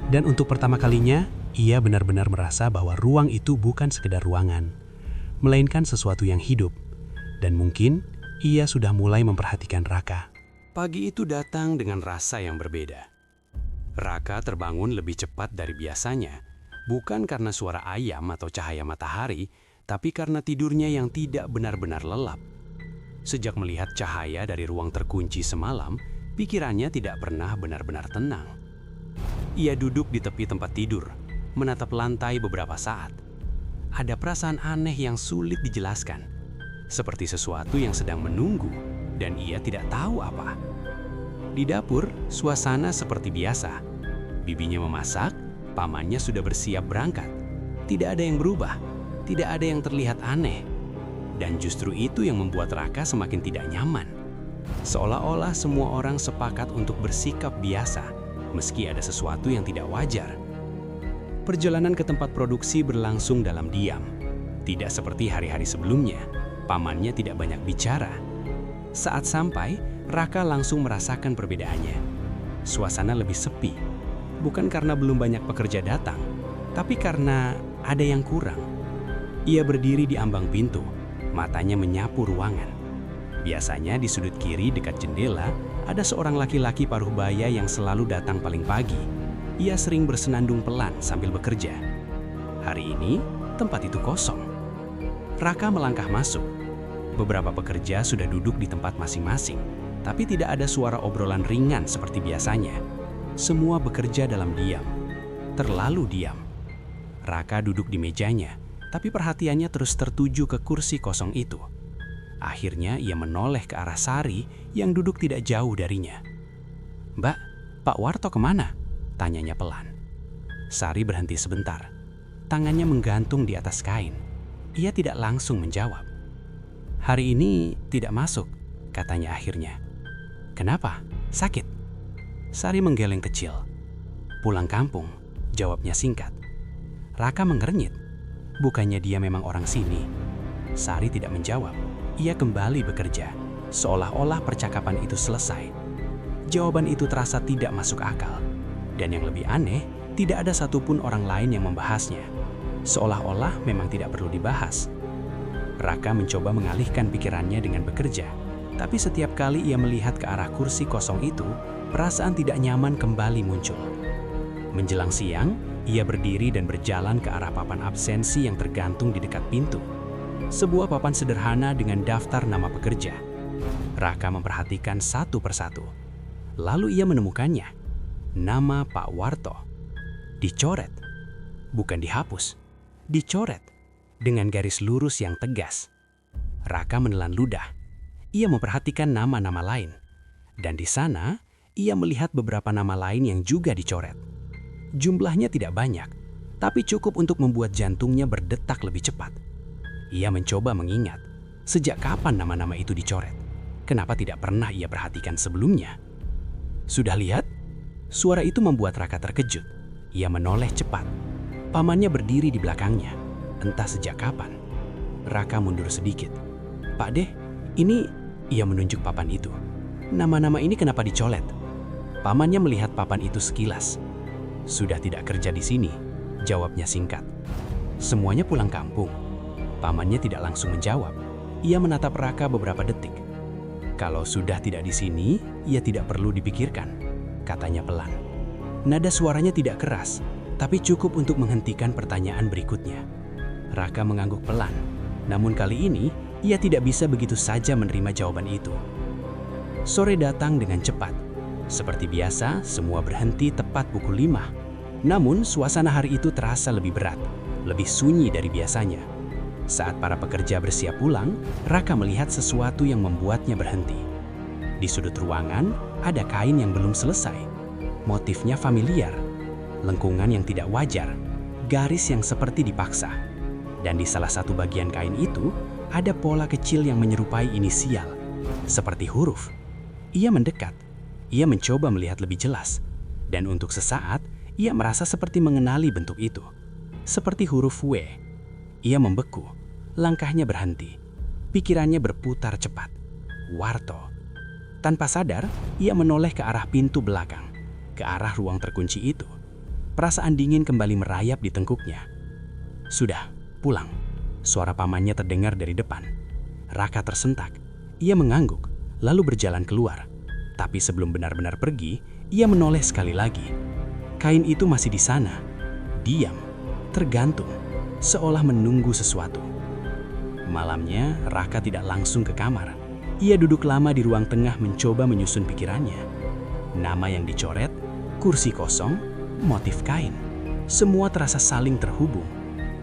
Dan untuk pertama kalinya, ia benar-benar merasa bahwa ruang itu bukan sekedar ruangan, melainkan sesuatu yang hidup. Dan mungkin, ia sudah mulai memperhatikan Raka. Pagi itu datang dengan rasa yang berbeda. Raka terbangun lebih cepat dari biasanya, bukan karena suara ayam atau cahaya matahari, tapi karena tidurnya yang tidak benar-benar lelap. Sejak melihat cahaya dari ruang terkunci semalam, pikirannya tidak pernah benar-benar tenang. Ia duduk di tepi tempat tidur, menatap lantai beberapa saat. Ada perasaan aneh yang sulit dijelaskan, seperti sesuatu yang sedang menunggu, dan ia tidak tahu apa. Di dapur, suasana seperti biasa. Bibinya memasak, pamannya sudah bersiap berangkat. Tidak ada yang berubah, tidak ada yang terlihat aneh. Dan justru itu yang membuat Raka semakin tidak nyaman. Seolah-olah semua orang sepakat untuk bersikap biasa, meski ada sesuatu yang tidak wajar. Perjalanan ke tempat produksi berlangsung dalam diam. Tidak seperti hari-hari sebelumnya, pamannya tidak banyak bicara. Saat sampai, Raka langsung merasakan perbedaannya. Suasana lebih sepi, bukan karena belum banyak pekerja datang, tapi karena ada yang kurang. Ia berdiri di ambang pintu, matanya menyapu ruangan. Biasanya di sudut kiri dekat jendela, ada seorang laki-laki paruh baya yang selalu datang paling pagi. Ia sering bersenandung pelan sambil bekerja. Hari ini, tempat itu kosong. Raka melangkah masuk. Beberapa pekerja sudah duduk di tempat masing-masing, tapi tidak ada suara obrolan ringan seperti biasanya. Semua bekerja dalam diam. Terlalu diam. Raka duduk di mejanya, tapi perhatiannya terus tertuju ke kursi kosong itu. Akhirnya ia menoleh ke arah Sari yang duduk tidak jauh darinya. "Mbak, Pak Warto kemana?" tanyanya pelan. Sari berhenti sebentar. Tangannya menggantung di atas kain. Ia tidak langsung menjawab. "Hari ini tidak masuk," katanya akhirnya. "Kenapa? Sakit?" Sari menggeleng kecil. "Pulang kampung," jawabnya singkat. Raka mengernyit. Bukannya dia memang orang sini. Sari tidak menjawab. Ia kembali bekerja, seolah-olah percakapan itu selesai. Jawaban itu terasa tidak masuk akal. Dan yang lebih aneh, tidak ada satupun orang lain yang membahasnya. Seolah-olah memang tidak perlu dibahas. Raka mencoba mengalihkan pikirannya dengan bekerja. Tapi setiap kali ia melihat ke arah kursi kosong itu, perasaan tidak nyaman kembali muncul. Menjelang siang, ia berdiri dan berjalan ke arah papan absensi yang tergantung di dekat pintu. Sebuah papan sederhana dengan daftar nama pekerja. Raka memperhatikan satu persatu. Lalu ia menemukannya. Nama Pak Warto. Dicoret. Bukan dihapus. Dicoret. Dengan garis lurus yang tegas. Raka menelan ludah. Ia memperhatikan nama-nama lain. Dan di sana, ia melihat beberapa nama lain yang juga dicoret. Jumlahnya tidak banyak, tapi cukup untuk membuat jantungnya berdetak lebih cepat. Ia mencoba mengingat, sejak kapan nama-nama itu dicoret? Kenapa tidak pernah ia perhatikan sebelumnya? Sudah lihat? Suara itu membuat Raka terkejut. Ia menoleh cepat. Pamannya berdiri di belakangnya, entah sejak kapan. Raka mundur sedikit. "Pak Deh, ini..." Ia menunjuk papan itu. "Nama-nama ini kenapa dicolet?" Pamannya melihat papan itu sekilas. "Sudah tidak kerja di sini," jawabnya singkat. "Semuanya pulang kampung." Pamannya tidak langsung menjawab. Ia menatap Raka beberapa detik. "Kalau sudah tidak di sini, ia tidak perlu dipikirkan," katanya pelan. Nada suaranya tidak keras, tapi cukup untuk menghentikan pertanyaan berikutnya. Raka mengangguk pelan, namun kali ini ia tidak bisa begitu saja menerima jawaban itu. Sore datang dengan cepat. Seperti biasa, semua berhenti tepat pukul 5. Namun, suasana hari itu terasa lebih berat, lebih sunyi dari biasanya. Saat para pekerja bersiap pulang, Raka melihat sesuatu yang membuatnya berhenti. Di sudut ruangan, ada kain yang belum selesai. Motifnya familiar, lengkungan yang tidak wajar, garis yang seperti dipaksa. Dan di salah satu bagian kain itu, ada pola kecil yang menyerupai inisial, seperti huruf. Ia mendekat. Ia mencoba melihat lebih jelas. Dan untuk sesaat, ia merasa seperti mengenali bentuk itu. Seperti huruf W. Ia membeku. Langkahnya berhenti. Pikirannya berputar cepat. Warto. Tanpa sadar, ia menoleh ke arah pintu belakang. Ke arah ruang terkunci itu. Perasaan dingin kembali merayap di tengkuknya. "Sudah, pulang." Suara pamannya terdengar dari depan. Raka tersentak. Ia mengangguk, lalu berjalan keluar. Tapi sebelum benar-benar pergi, ia menoleh sekali lagi. Kain itu masih di sana. Diam, tergantung, seolah menunggu sesuatu. Malamnya, Raka tidak langsung ke kamar. Ia duduk lama di ruang tengah mencoba menyusun pikirannya. Nama yang dicoret, kursi kosong, motif kain. Semua terasa saling terhubung.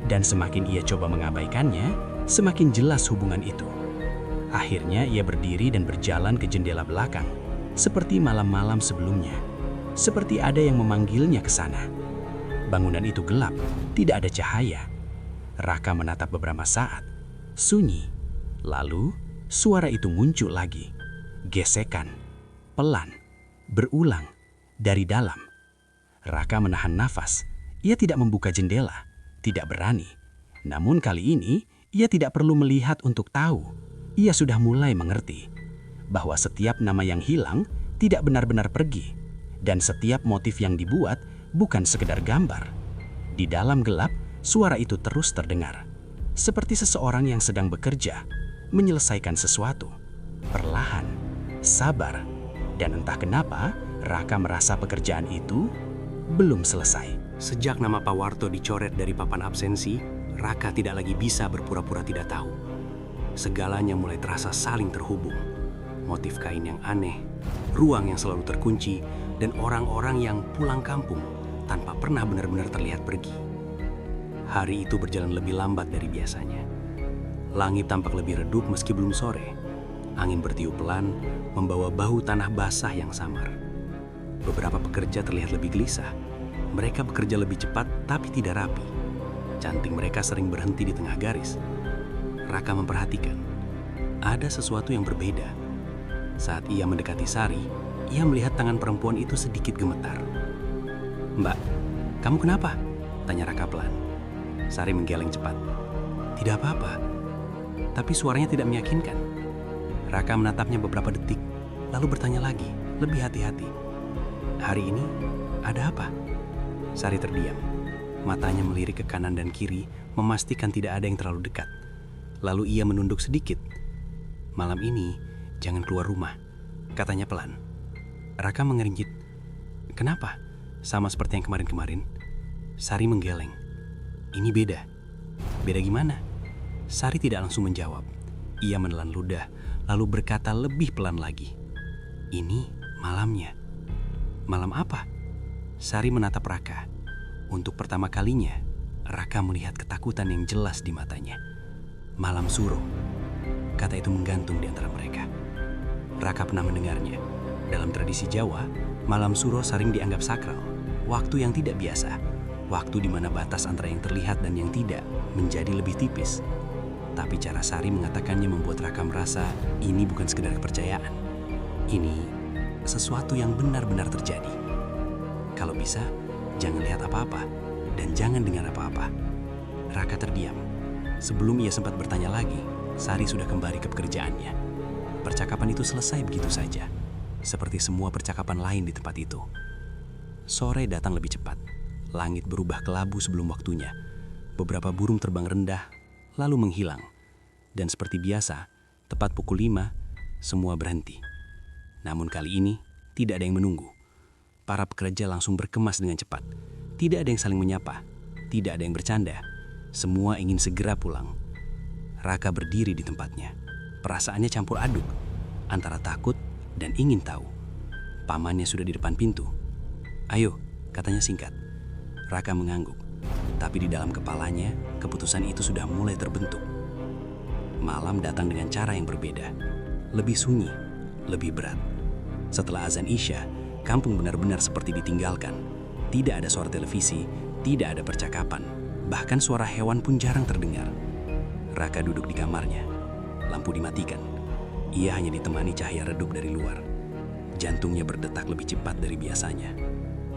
Dan semakin ia coba mengabaikannya, semakin jelas hubungan itu. Akhirnya ia berdiri dan berjalan ke jendela belakang. Seperti malam-malam sebelumnya. Seperti ada yang memanggilnya ke sana. Bangunan itu gelap, tidak ada cahaya. Raka menatap beberapa saat. Sunyi. Lalu, suara itu muncul lagi. Gesekan. Pelan. Berulang. Dari dalam. Raka menahan nafas. Ia tidak membuka jendela. Tidak berani. Namun kali ini, ia tidak perlu melihat untuk tahu. Ia sudah mulai mengerti bahwa setiap nama yang hilang tidak benar-benar pergi. Dan setiap motif yang dibuat bukan sekedar gambar. Di dalam gelap, suara itu terus terdengar. Seperti seseorang yang sedang bekerja, menyelesaikan sesuatu. Perlahan, sabar. Dan entah kenapa, Raka merasa pekerjaan itu belum selesai. Sejak nama Pak Warto dicoret dari papan absensi, Raka tidak lagi bisa berpura-pura tidak tahu. Segalanya mulai terasa saling terhubung. Motif kain yang aneh, ruang yang selalu terkunci, dan orang-orang yang pulang kampung tanpa pernah benar-benar terlihat pergi. Hari itu berjalan lebih lambat dari biasanya. Langit tampak lebih redup meski belum sore. Angin bertiup pelan, membawa bau tanah basah yang samar. Beberapa pekerja terlihat lebih gelisah. Mereka bekerja lebih cepat tapi tidak rapi. Canting mereka sering berhenti di tengah garis. Raka memperhatikan. Ada sesuatu yang berbeda. Saat ia mendekati Sari, ia melihat tangan perempuan itu sedikit gemetar. "Mbak, kamu kenapa?" tanya Raka pelan. Sari menggeleng cepat. "Tidak apa-apa." Tapi suaranya tidak meyakinkan. Raka menatapnya beberapa detik, lalu bertanya lagi, lebih hati-hati. "Hari ini ada apa?" Sari terdiam. Matanya melirik ke kanan dan kiri, memastikan tidak ada yang terlalu dekat. Lalu ia menunduk sedikit. "Malam ini, jangan keluar rumah," katanya pelan. Raka mengeringkit. "Kenapa? Sama seperti yang kemarin-kemarin?" Sari menggeleng. "Ini beda." "Beda gimana?" Sari tidak langsung menjawab. Ia menelan ludah, lalu berkata lebih pelan lagi. "Ini malamnya." "Malam apa?" Sari menatap Raka. Untuk pertama kalinya, Raka melihat ketakutan yang jelas di matanya. "Malam Suro." Kata itu menggantung di antara mereka. Raka pernah mendengarnya. Dalam tradisi Jawa, malam Suro sering dianggap sakral. Waktu yang tidak biasa. Waktu di mana batas antara yang terlihat dan yang tidak menjadi lebih tipis. Tapi cara Sari mengatakannya membuat Raka merasa ini bukan sekedar kepercayaan. Ini sesuatu yang benar-benar terjadi. Kalau bisa, jangan lihat apa-apa dan jangan dengar apa-apa. Raka terdiam. Sebelum ia sempat bertanya lagi, Sari sudah kembali ke pekerjaannya. Percakapan itu selesai begitu saja, seperti semua percakapan lain di tempat itu. Sore datang lebih cepat. Langit berubah kelabu sebelum waktunya. Beberapa burung terbang rendah, lalu menghilang. Dan seperti biasa, tepat pukul 5, semua berhenti. Namun kali ini, tidak ada yang menunggu. Para pekerja langsung berkemas dengan cepat. Tidak ada yang saling menyapa, tidak ada yang bercanda. Semua ingin segera pulang. Raka berdiri di tempatnya. Perasaannya campur aduk, antara takut dan ingin tahu. Pamannya sudah di depan pintu. "Ayo," katanya singkat. Raka mengangguk, tapi di dalam kepalanya, keputusan itu sudah mulai terbentuk. Malam datang dengan cara yang berbeda. Lebih sunyi, lebih berat. Setelah azan Isya, kampung benar-benar seperti ditinggalkan. Tidak ada suara televisi, tidak ada percakapan. Bahkan suara hewan pun jarang terdengar. Raka duduk di kamarnya. Lampu dimatikan. Ia hanya ditemani cahaya redup dari luar. Jantungnya berdetak lebih cepat dari biasanya.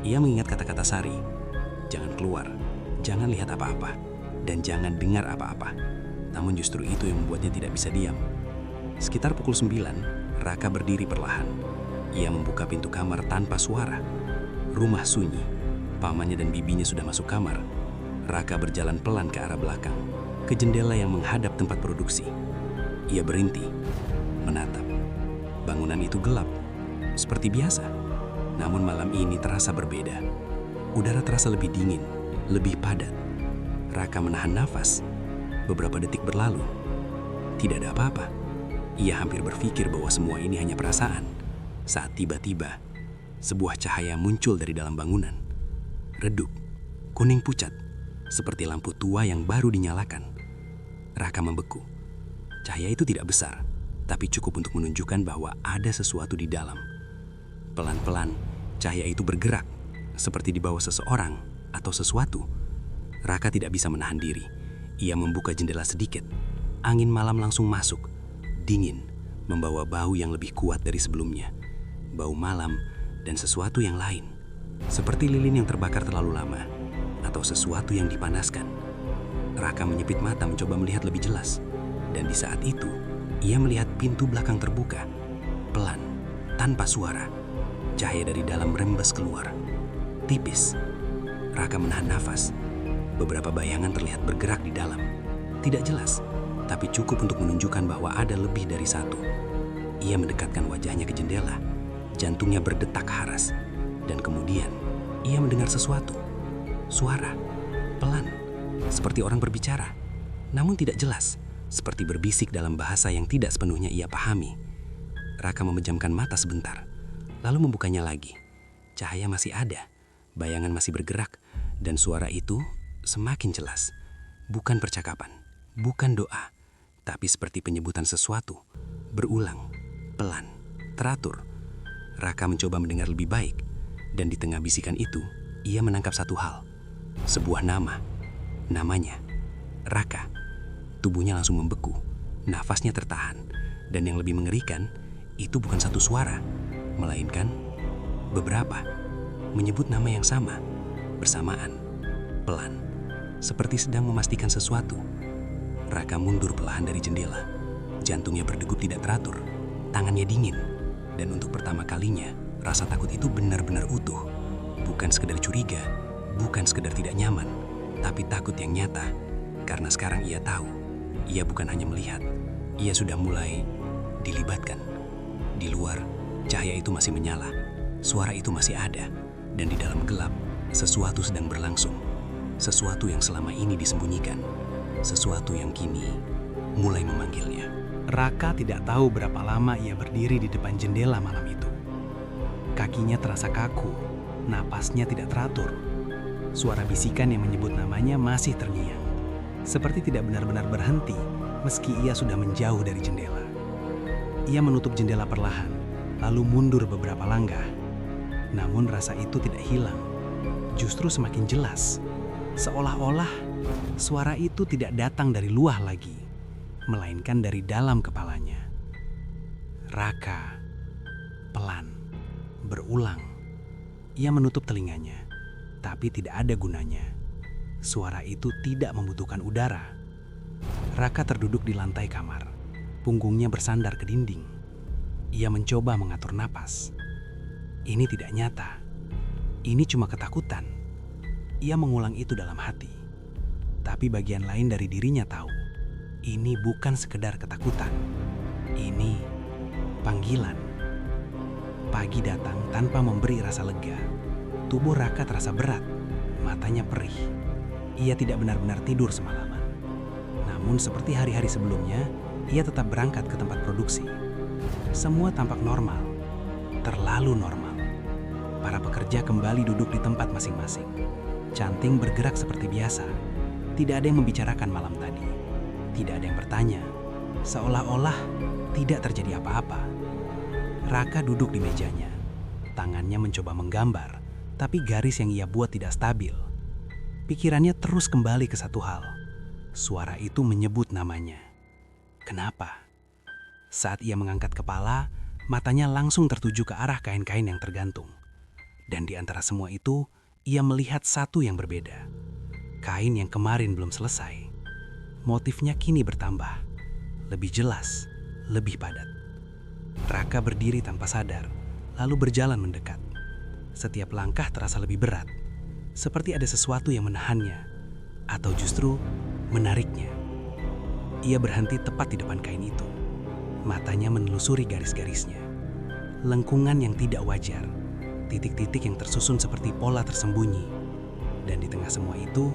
Ia mengingat kata-kata Sari. Jangan keluar, jangan lihat apa-apa, dan jangan dengar apa-apa. Namun justru itu yang membuatnya tidak bisa diam. Sekitar pukul 9, Raka berdiri perlahan. Ia membuka pintu kamar tanpa suara. Rumah sunyi. Pamannya dan bibinya sudah masuk kamar. Raka berjalan pelan ke arah belakang, ke jendela yang menghadap tempat produksi. Ia berhenti, menatap. Bangunan itu gelap, seperti biasa. Namun malam ini terasa berbeda. Udara terasa lebih dingin, lebih padat. Raka menahan nafas. Beberapa detik berlalu. Tidak ada apa-apa. Ia hampir berpikir bahwa semua ini hanya perasaan. Saat tiba-tiba, sebuah cahaya muncul dari dalam bangunan. Redup, kuning pucat, seperti lampu tua yang baru dinyalakan. Raka membeku. Cahaya itu tidak besar, tapi cukup untuk menunjukkan bahwa ada sesuatu di dalam. Pelan-pelan, cahaya itu bergerak, seperti di bawah seseorang atau sesuatu. Raka tidak bisa menahan diri. Ia membuka jendela sedikit. Angin malam langsung masuk. Dingin, membawa bau yang lebih kuat dari sebelumnya. Bau malam dan sesuatu yang lain. Seperti lilin yang terbakar terlalu lama. Atau sesuatu yang dipanaskan. Raka menyipit mata mencoba melihat lebih jelas. Dan di saat itu, ia melihat pintu belakang terbuka. Pelan, tanpa suara. Cahaya dari dalam merembes keluar. Tipis. Raka menahan nafas. Beberapa bayangan terlihat bergerak di dalam. Tidak jelas, tapi cukup untuk menunjukkan bahwa ada lebih dari satu. Ia mendekatkan wajahnya ke jendela. Jantungnya berdetak haras. Dan kemudian, ia mendengar sesuatu. Suara, pelan, seperti orang berbicara, namun tidak jelas, seperti berbisik dalam bahasa yang tidak sepenuhnya ia pahami. Raka memejamkan mata sebentar, lalu membukanya lagi. Cahaya masih ada, bayangan masih bergerak, dan suara itu semakin jelas. Bukan percakapan, bukan doa, tapi seperti penyebutan sesuatu, berulang, pelan, teratur. Raka mencoba mendengar lebih baik, dan di tengah bisikan itu, ia menangkap satu hal. Sebuah nama. Namanya Raka. Tubuhnya langsung membeku. Nafasnya tertahan. Dan yang lebih mengerikan, itu bukan satu suara, melainkan beberapa. Menyebut nama yang sama, bersamaan, pelan, seperti sedang memastikan sesuatu. Raka mundur perlahan dari jendela. Jantungnya berdegup tidak teratur. Tangannya dingin. Dan untuk pertama kalinya, rasa takut itu benar-benar utuh. Bukan sekedar curiga, bukan sekedar tidak nyaman, tapi takut yang nyata. Karena sekarang ia tahu, ia bukan hanya melihat, ia sudah mulai dilibatkan. Di luar, cahaya itu masih menyala, suara itu masih ada, dan di dalam gelap, sesuatu sedang berlangsung. Sesuatu yang selama ini disembunyikan, sesuatu yang kini mulai memanggilnya. Raka tidak tahu berapa lama ia berdiri di depan jendela malam itu. Kakinya terasa kaku, napasnya tidak teratur. Suara bisikan yang menyebut namanya masih terngiang. Seperti tidak benar-benar berhenti meski ia sudah menjauh dari jendela. Ia menutup jendela perlahan, lalu mundur beberapa langkah. Namun rasa itu tidak hilang, justru semakin jelas. Seolah-olah suara itu tidak datang dari luar lagi, melainkan dari dalam kepalanya. Raka, pelan, berulang. Ia menutup telinganya, tapi tidak ada gunanya. Suara itu tidak membutuhkan udara. Raka terduduk di lantai kamar. Punggungnya bersandar ke dinding. Ia mencoba mengatur napas. Ini tidak nyata. Ini cuma ketakutan. Ia mengulang itu dalam hati. Tapi bagian lain dari dirinya tahu, ini bukan sekedar ketakutan. Ini panggilan. Pagi datang tanpa memberi rasa lega. Tubuh Raka terasa berat, matanya perih. Ia tidak benar-benar tidur semalaman. Namun seperti hari-hari sebelumnya, ia tetap berangkat ke tempat produksi. Semua tampak normal, terlalu normal. Para pekerja kembali duduk di tempat masing-masing. Canting bergerak seperti biasa. Tidak ada yang membicarakan malam tadi. Tidak ada yang bertanya. Seolah-olah tidak terjadi apa-apa. Raka duduk di mejanya. Tangannya mencoba menggambar, tapi garis yang ia buat tidak stabil. Pikirannya terus kembali ke satu hal. Suara itu menyebut namanya. Kenapa? Saat ia mengangkat kepala, matanya langsung tertuju ke arah kain-kain yang tergantung. Dan di antara semua itu, ia melihat satu yang berbeda. Kain yang kemarin belum selesai. Motifnya kini bertambah. Lebih jelas, lebih padat. Raka berdiri tanpa sadar, lalu berjalan mendekat. Setiap langkah terasa lebih berat, seperti ada sesuatu yang menahannya, atau justru menariknya. Ia berhenti tepat di depan kain itu. Matanya menelusuri garis-garisnya. Lengkungan yang tidak wajar, titik-titik yang tersusun seperti pola tersembunyi. Dan di tengah semua itu,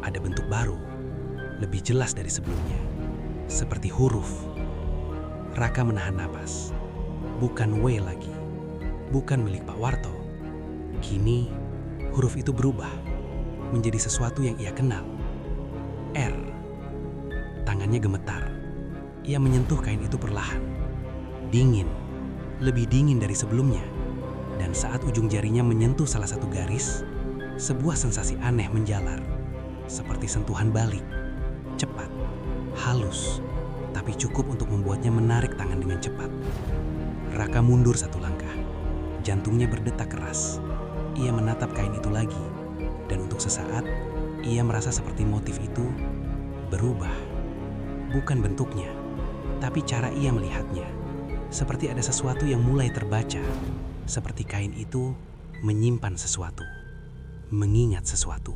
ada bentuk baru, lebih jelas dari sebelumnya. Seperti huruf. Raka menahan napas. Bukan W lagi. Bukan milik Pak Warto. Kini, huruf itu berubah menjadi sesuatu yang ia kenal. R. Tangannya gemetar. Ia menyentuh kain itu perlahan. Dingin. Lebih dingin dari sebelumnya. Dan saat ujung jarinya menyentuh salah satu garis, sebuah sensasi aneh menjalar. Seperti sentuhan balik. Cepat. Halus. Tapi cukup untuk membuatnya menarik tangan dengan cepat. Raka mundur satu langkah. Jantungnya berdetak keras. Ia menatap kain itu lagi. Dan untuk sesaat, ia merasa seperti motif itu berubah. Bukan bentuknya, tapi cara ia melihatnya. Seperti ada sesuatu yang mulai terbaca. Seperti kain itu menyimpan sesuatu. Mengingat sesuatu.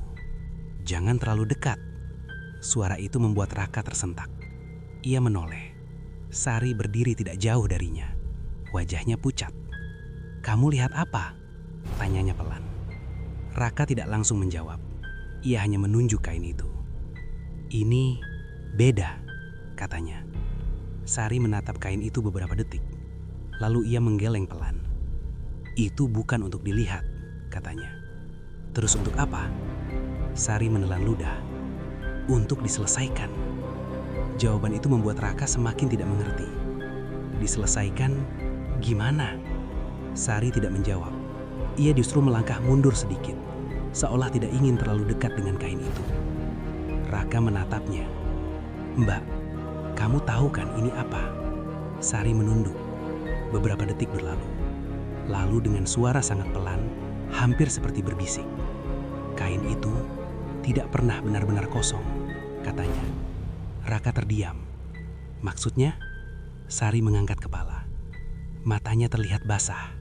Jangan terlalu dekat. Suara itu membuat Raka tersentak. Ia menoleh. Sari berdiri tidak jauh darinya. Wajahnya pucat. "Kamu lihat apa?" tanyanya pelan. Raka tidak langsung menjawab. Ia hanya menunjuk kain itu. "Ini beda," katanya. Sari menatap kain itu beberapa detik. Lalu ia menggeleng pelan. "Itu bukan untuk dilihat," katanya. "Terus untuk apa?" Sari menelan ludah. "Untuk diselesaikan." Jawaban itu membuat Raka semakin tidak mengerti. Diselesaikan gimana? Sari tidak menjawab. Ia justru melangkah mundur sedikit, seolah tidak ingin terlalu dekat dengan kain itu. Raka menatapnya. "Mbak, kamu tahu kan ini apa?" Sari menunduk. Beberapa detik berlalu. Lalu dengan suara sangat pelan, hampir seperti berbisik. "Kain itu tidak pernah benar-benar kosong," katanya. Raka terdiam. "Maksudnya?" Sari mengangkat kepala. Matanya terlihat basah.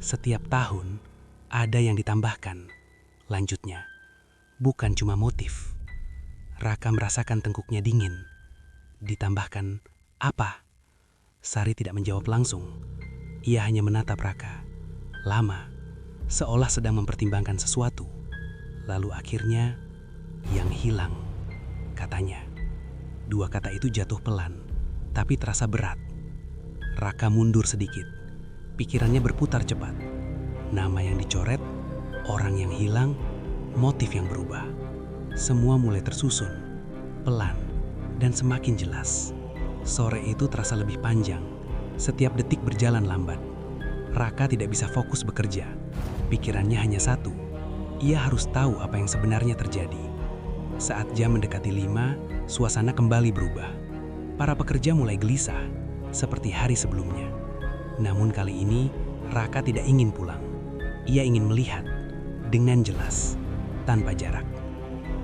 "Setiap tahun ada yang ditambahkan," lanjutnya. "Bukan cuma motif." Raka merasakan tengkuknya dingin. "Ditambahkan apa?" Sari tidak menjawab langsung. Ia hanya menatap Raka. Lama, seolah sedang mempertimbangkan sesuatu. Lalu akhirnya, "Yang hilang," katanya. Dua kata itu jatuh pelan, tapi terasa berat. Raka mundur sedikit. Pikirannya berputar cepat. Nama yang dicoret, orang yang hilang, motif yang berubah. Semua mulai tersusun, pelan, dan semakin jelas. Sore itu terasa lebih panjang. Setiap detik berjalan lambat. Raka tidak bisa fokus bekerja. Pikirannya hanya satu. Ia harus tahu apa yang sebenarnya terjadi. Saat jam mendekati 5, suasana kembali berubah. Para pekerja mulai gelisah, seperti hari sebelumnya. Namun kali ini, Raka tidak ingin pulang. Ia ingin melihat, dengan jelas, tanpa jarak.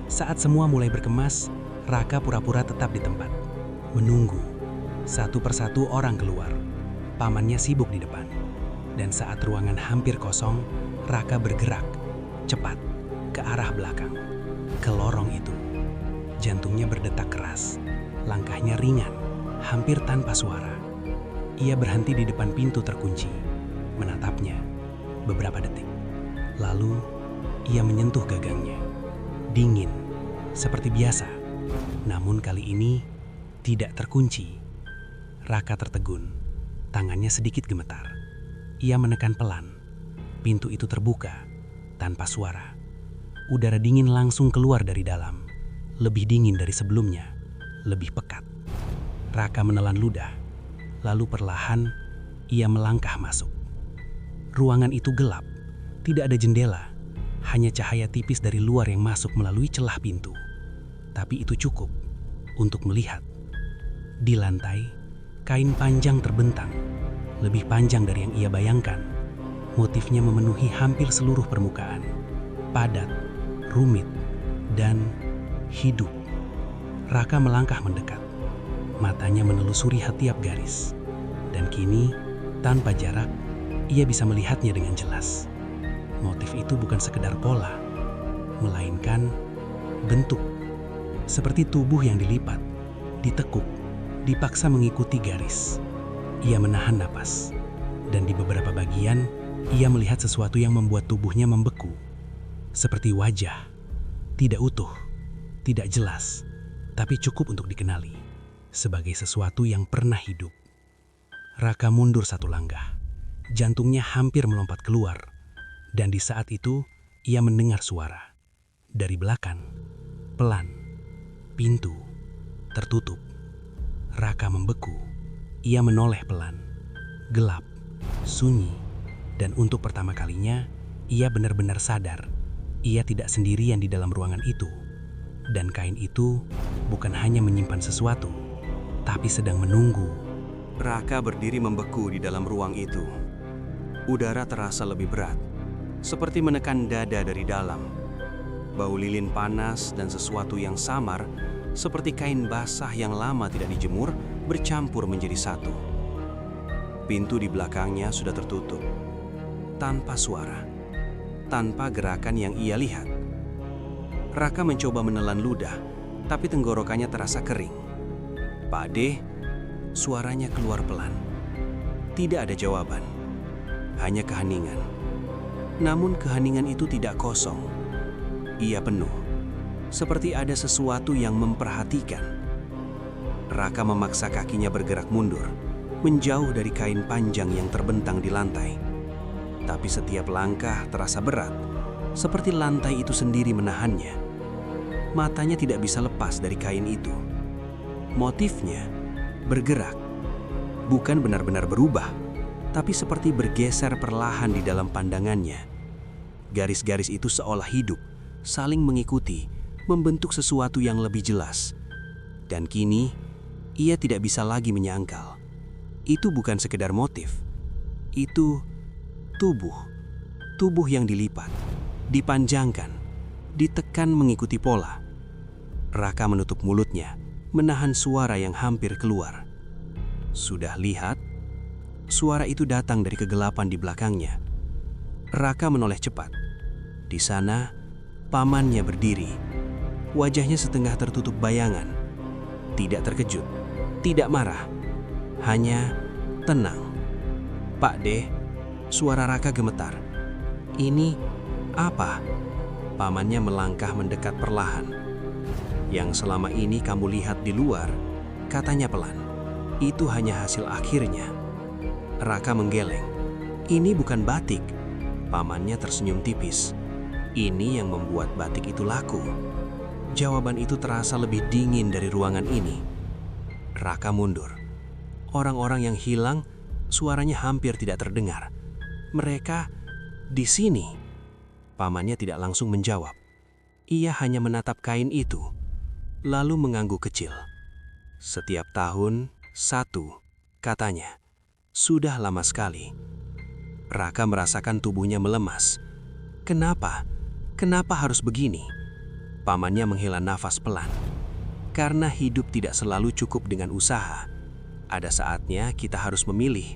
Saat semua mulai berkemas, Raka pura-pura tetap di tempat, menunggu. Satu persatu orang keluar. Pamannya sibuk di depan. Dan saat ruangan hampir kosong, Raka bergerak cepat ke arah belakang, ke lorong itu. Jantungnya berdetak keras, langkahnya ringan, hampir tanpa suara. Ia berhenti di depan pintu terkunci, menatapnya beberapa detik. Lalu, ia menyentuh gagangnya. Dingin, seperti biasa. Namun kali ini, tidak terkunci. Raka tertegun, tangannya sedikit gemetar. Ia menekan pelan. Pintu itu terbuka, tanpa suara. Udara dingin langsung keluar dari dalam. Lebih dingin dari sebelumnya, lebih pekat. Raka menelan ludah, lalu perlahan ia melangkah masuk. Ruangan itu gelap, tidak ada jendela, hanya cahaya tipis dari luar yang masuk melalui celah pintu. Tapi itu cukup untuk melihat. Di lantai, kain panjang terbentang, lebih panjang dari yang ia bayangkan. Motifnya memenuhi hampir seluruh permukaan, padat, rumit, dan hidup. Raka melangkah mendekat, matanya menelusuri setiap garis. Dan kini, tanpa jarak, ia bisa melihatnya dengan jelas. Motif itu bukan sekedar pola, melainkan bentuk. Seperti tubuh yang dilipat, ditekuk, dipaksa mengikuti garis. Ia menahan napas, dan di beberapa bagian, ia melihat sesuatu yang membuat tubuhnya membeku. Seperti wajah, tidak utuh, tidak jelas, tapi cukup untuk dikenali sebagai sesuatu yang pernah hidup. Raka mundur satu langkah, jantungnya hampir melompat keluar, dan di saat itu ia mendengar suara. Dari belakang, pelan, pintu tertutup. Raka membeku. Ia menoleh pelan, gelap, sunyi, dan untuk pertama kalinya, ia benar-benar sadar. Ia tidak sendirian di dalam ruangan itu. Dan kain itu bukan hanya menyimpan sesuatu, tapi sedang menunggu. Raka berdiri membeku di dalam ruang itu. Udara terasa lebih berat, seperti menekan dada dari dalam. Bau lilin panas dan sesuatu yang samar, seperti kain basah yang lama tidak dijemur, bercampur menjadi satu. Pintu di belakangnya sudah tertutup, tanpa suara, tanpa gerakan yang ia lihat. Raka mencoba menelan ludah, tapi tenggorokannya terasa kering. "Pak De," suaranya keluar pelan. Tidak ada jawaban, hanya keheningan. Namun keheningan itu tidak kosong. Ia penuh, seperti ada sesuatu yang memperhatikan. Raka memaksa kakinya bergerak mundur, menjauh dari kain panjang yang terbentang di lantai. Tapi setiap langkah terasa berat, seperti lantai itu sendiri menahannya. Matanya tidak bisa lepas dari kain itu. Motifnya bergerak, bukan benar-benar berubah, tapi seperti bergeser perlahan di dalam pandangannya. Garis-garis itu seolah hidup, saling mengikuti, membentuk sesuatu yang lebih jelas. Dan kini, ia tidak bisa lagi menyangkal. Itu bukan sekedar motif. Itu tubuh. Tubuh yang dilipat, dipanjangkan, ditekan mengikuti pola. Raka menutup mulutnya, menahan suara yang hampir keluar. Sudah lihat? Suara itu datang dari kegelapan di belakangnya. Raka menoleh cepat. Di sana, pamannya berdiri. Wajahnya setengah tertutup bayangan. Tidak terkejut, tidak marah, hanya tenang. "Pak De," suara Raka gemetar. "Ini apa?" Pamannya melangkah mendekat perlahan. "Yang selama ini kamu lihat di luar," katanya pelan, "itu hanya hasil akhirnya." Raka menggeleng. "Ini bukan batik." Pamannya tersenyum tipis. "Ini yang membuat batik itu laku." Jawaban itu terasa lebih dingin dari ruangan ini. Raka mundur. Orang-orang yang hilang, suaranya hampir tidak terdengar. "Mereka di sini." Pamannya tidak langsung menjawab. Ia hanya menatap kain itu, lalu mengangguk kecil. "Setiap tahun, satu," katanya. "Sudah lama sekali." Raka merasakan tubuhnya melemas. Kenapa? Kenapa harus begini? Pamannya menghela nafas pelan. Karena hidup tidak selalu cukup dengan usaha. Ada saatnya kita harus memilih,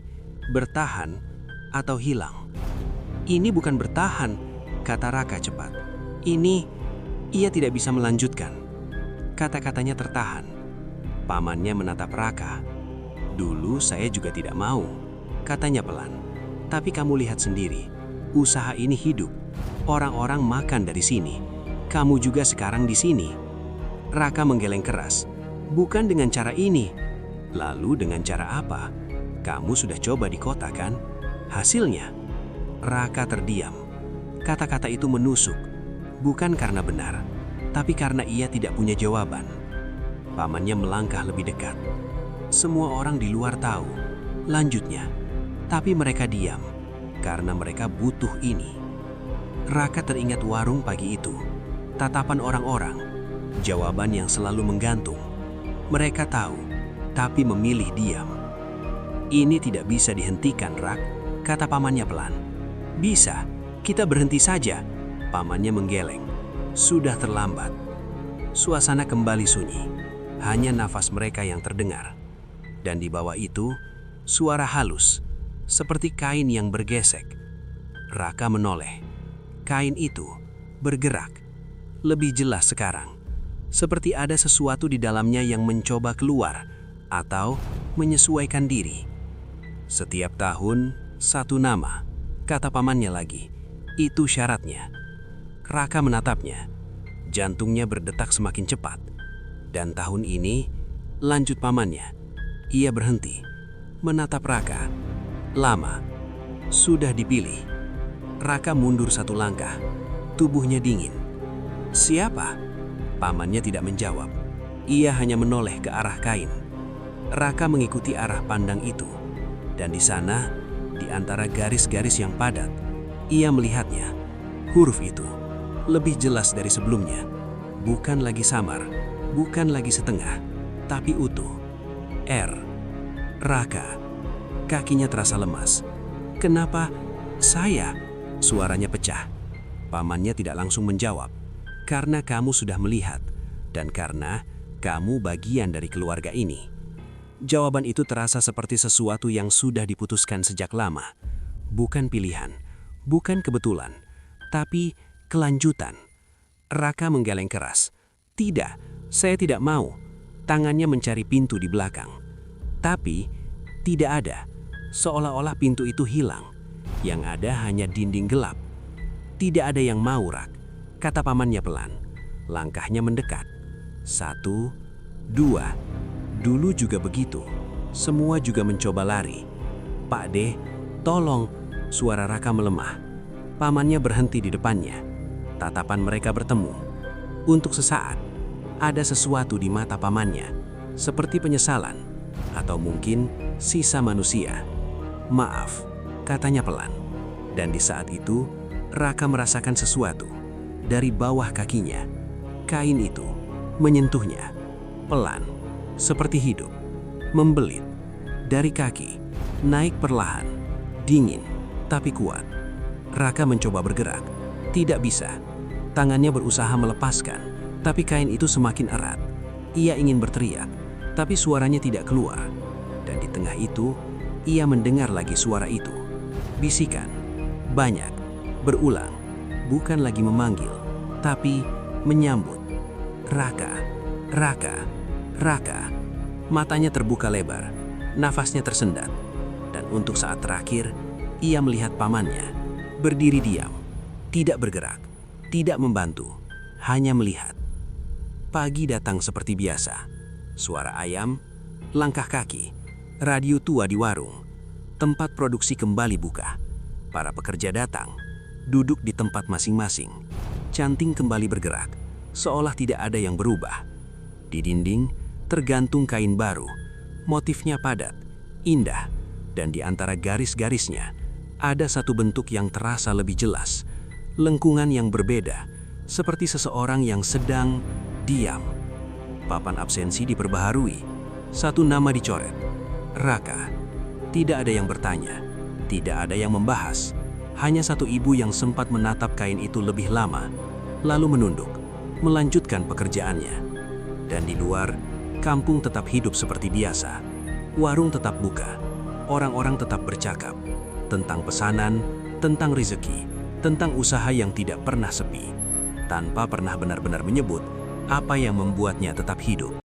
bertahan atau hilang. Ini bukan bertahan, kata Raka cepat. Ini, ia tidak bisa melanjutkan. Kata-katanya tertahan. Pamannya menatap Raka. Dulu saya juga tidak mau, katanya pelan. Tapi kamu lihat sendiri, usaha ini hidup. Orang-orang makan dari sini. Kamu juga sekarang di sini. Raka menggeleng keras. Bukan dengan cara ini. Lalu dengan cara apa? Kamu sudah coba di kota kan? Hasilnya? Raka terdiam. Kata-kata itu menusuk. Bukan karena benar, tapi karena ia tidak punya jawaban. Pamannya melangkah lebih dekat. Semua orang di luar tahu. Lanjutnya. Tapi mereka diam. Karena mereka butuh ini. Raka teringat warung pagi itu. Tatapan orang-orang. Jawaban yang selalu menggantung. Mereka tahu, tapi memilih diam. Ini tidak bisa dihentikan, Rak, kata pamannya pelan. Bisa, kita berhenti saja. Pamannya menggeleng. Sudah terlambat. Suasana kembali sunyi. Hanya nafas mereka yang terdengar. Dan di bawah itu, suara halus, seperti kain yang bergesek. Raka menoleh. Kain itu bergerak. Lebih jelas sekarang. Seperti ada sesuatu di dalamnya yang mencoba keluar atau menyesuaikan diri. Setiap tahun, satu nama, kata pamannya lagi. Itu syaratnya. Raka menatapnya. Jantungnya berdetak semakin cepat. Dan tahun ini, lanjut pamannya. Ia berhenti, menatap Raka. Lama, sudah dipilih. Raka mundur satu langkah, tubuhnya dingin. Siapa? Pamannya tidak menjawab. Ia hanya menoleh ke arah kain. Raka mengikuti arah pandang itu. Dan di sana, di antara garis-garis yang padat, ia melihatnya. Huruf itu lebih jelas dari sebelumnya. Bukan lagi samar, bukan lagi setengah, tapi utuh. R. Raka. Kakinya terasa lemas. Kenapa saya? Suaranya pecah. Pamannya tidak langsung menjawab. Karena kamu sudah melihat, dan karena kamu bagian dari keluarga ini. Jawaban itu terasa seperti sesuatu yang sudah diputuskan sejak lama. Bukan pilihan, bukan kebetulan, tapi kelanjutan. Raka menggeleng keras. Tidak, saya tidak mau. Tangannya mencari pintu di belakang. Tapi, tidak ada. Seolah-olah pintu itu hilang. Yang ada hanya dinding gelap. Tidak ada yang mau, Rak, kata pamannya pelan. Langkahnya mendekat. 1, 2. Dulu juga begitu. Semua juga mencoba lari. Pak De, tolong. Suara Raka melemah. Pamannya berhenti di depannya. Tatapan mereka bertemu. Untuk sesaat, ada sesuatu di mata pamannya. Seperti penyesalan. Atau mungkin sisa manusia. Maaf, katanya pelan. Dan di saat itu, Raka merasakan sesuatu. Dari bawah kakinya. Kain itu menyentuhnya. Pelan. Seperti hidup, membelit, dari kaki, naik perlahan, dingin, tapi kuat. Raka mencoba bergerak, tidak bisa. Tangannya berusaha melepaskan, tapi kain itu semakin erat. Ia ingin berteriak, tapi suaranya tidak keluar. Dan di tengah itu, ia mendengar lagi suara itu. Bisikan, banyak, berulang, bukan lagi memanggil, tapi menyambut. Raka, Raka. Raka, matanya terbuka lebar, nafasnya tersendat, dan untuk saat terakhir, ia melihat pamannya, berdiri diam, tidak bergerak, tidak membantu, hanya melihat. Pagi datang seperti biasa, suara ayam, langkah kaki, radio tua di warung, tempat produksi kembali buka, para pekerja datang, duduk di tempat masing-masing, canting kembali bergerak, seolah tidak ada yang berubah. Di dinding, tergantung kain baru, motifnya padat, indah, dan di antara garis-garisnya ada satu bentuk yang terasa lebih jelas, lengkungan yang berbeda, seperti seseorang yang sedang diam. Papan absensi diperbaharui, satu nama dicoret, Raka. Tidak ada yang bertanya, tidak ada yang membahas, hanya satu ibu yang sempat menatap kain itu lebih lama, lalu menunduk, melanjutkan pekerjaannya. Dan di luar, kampung tetap hidup seperti biasa. Warung tetap buka, orang-orang tetap bercakap tentang pesanan, tentang rezeki, tentang usaha yang tidak pernah sepi, tanpa pernah benar-benar menyebut apa yang membuatnya tetap hidup.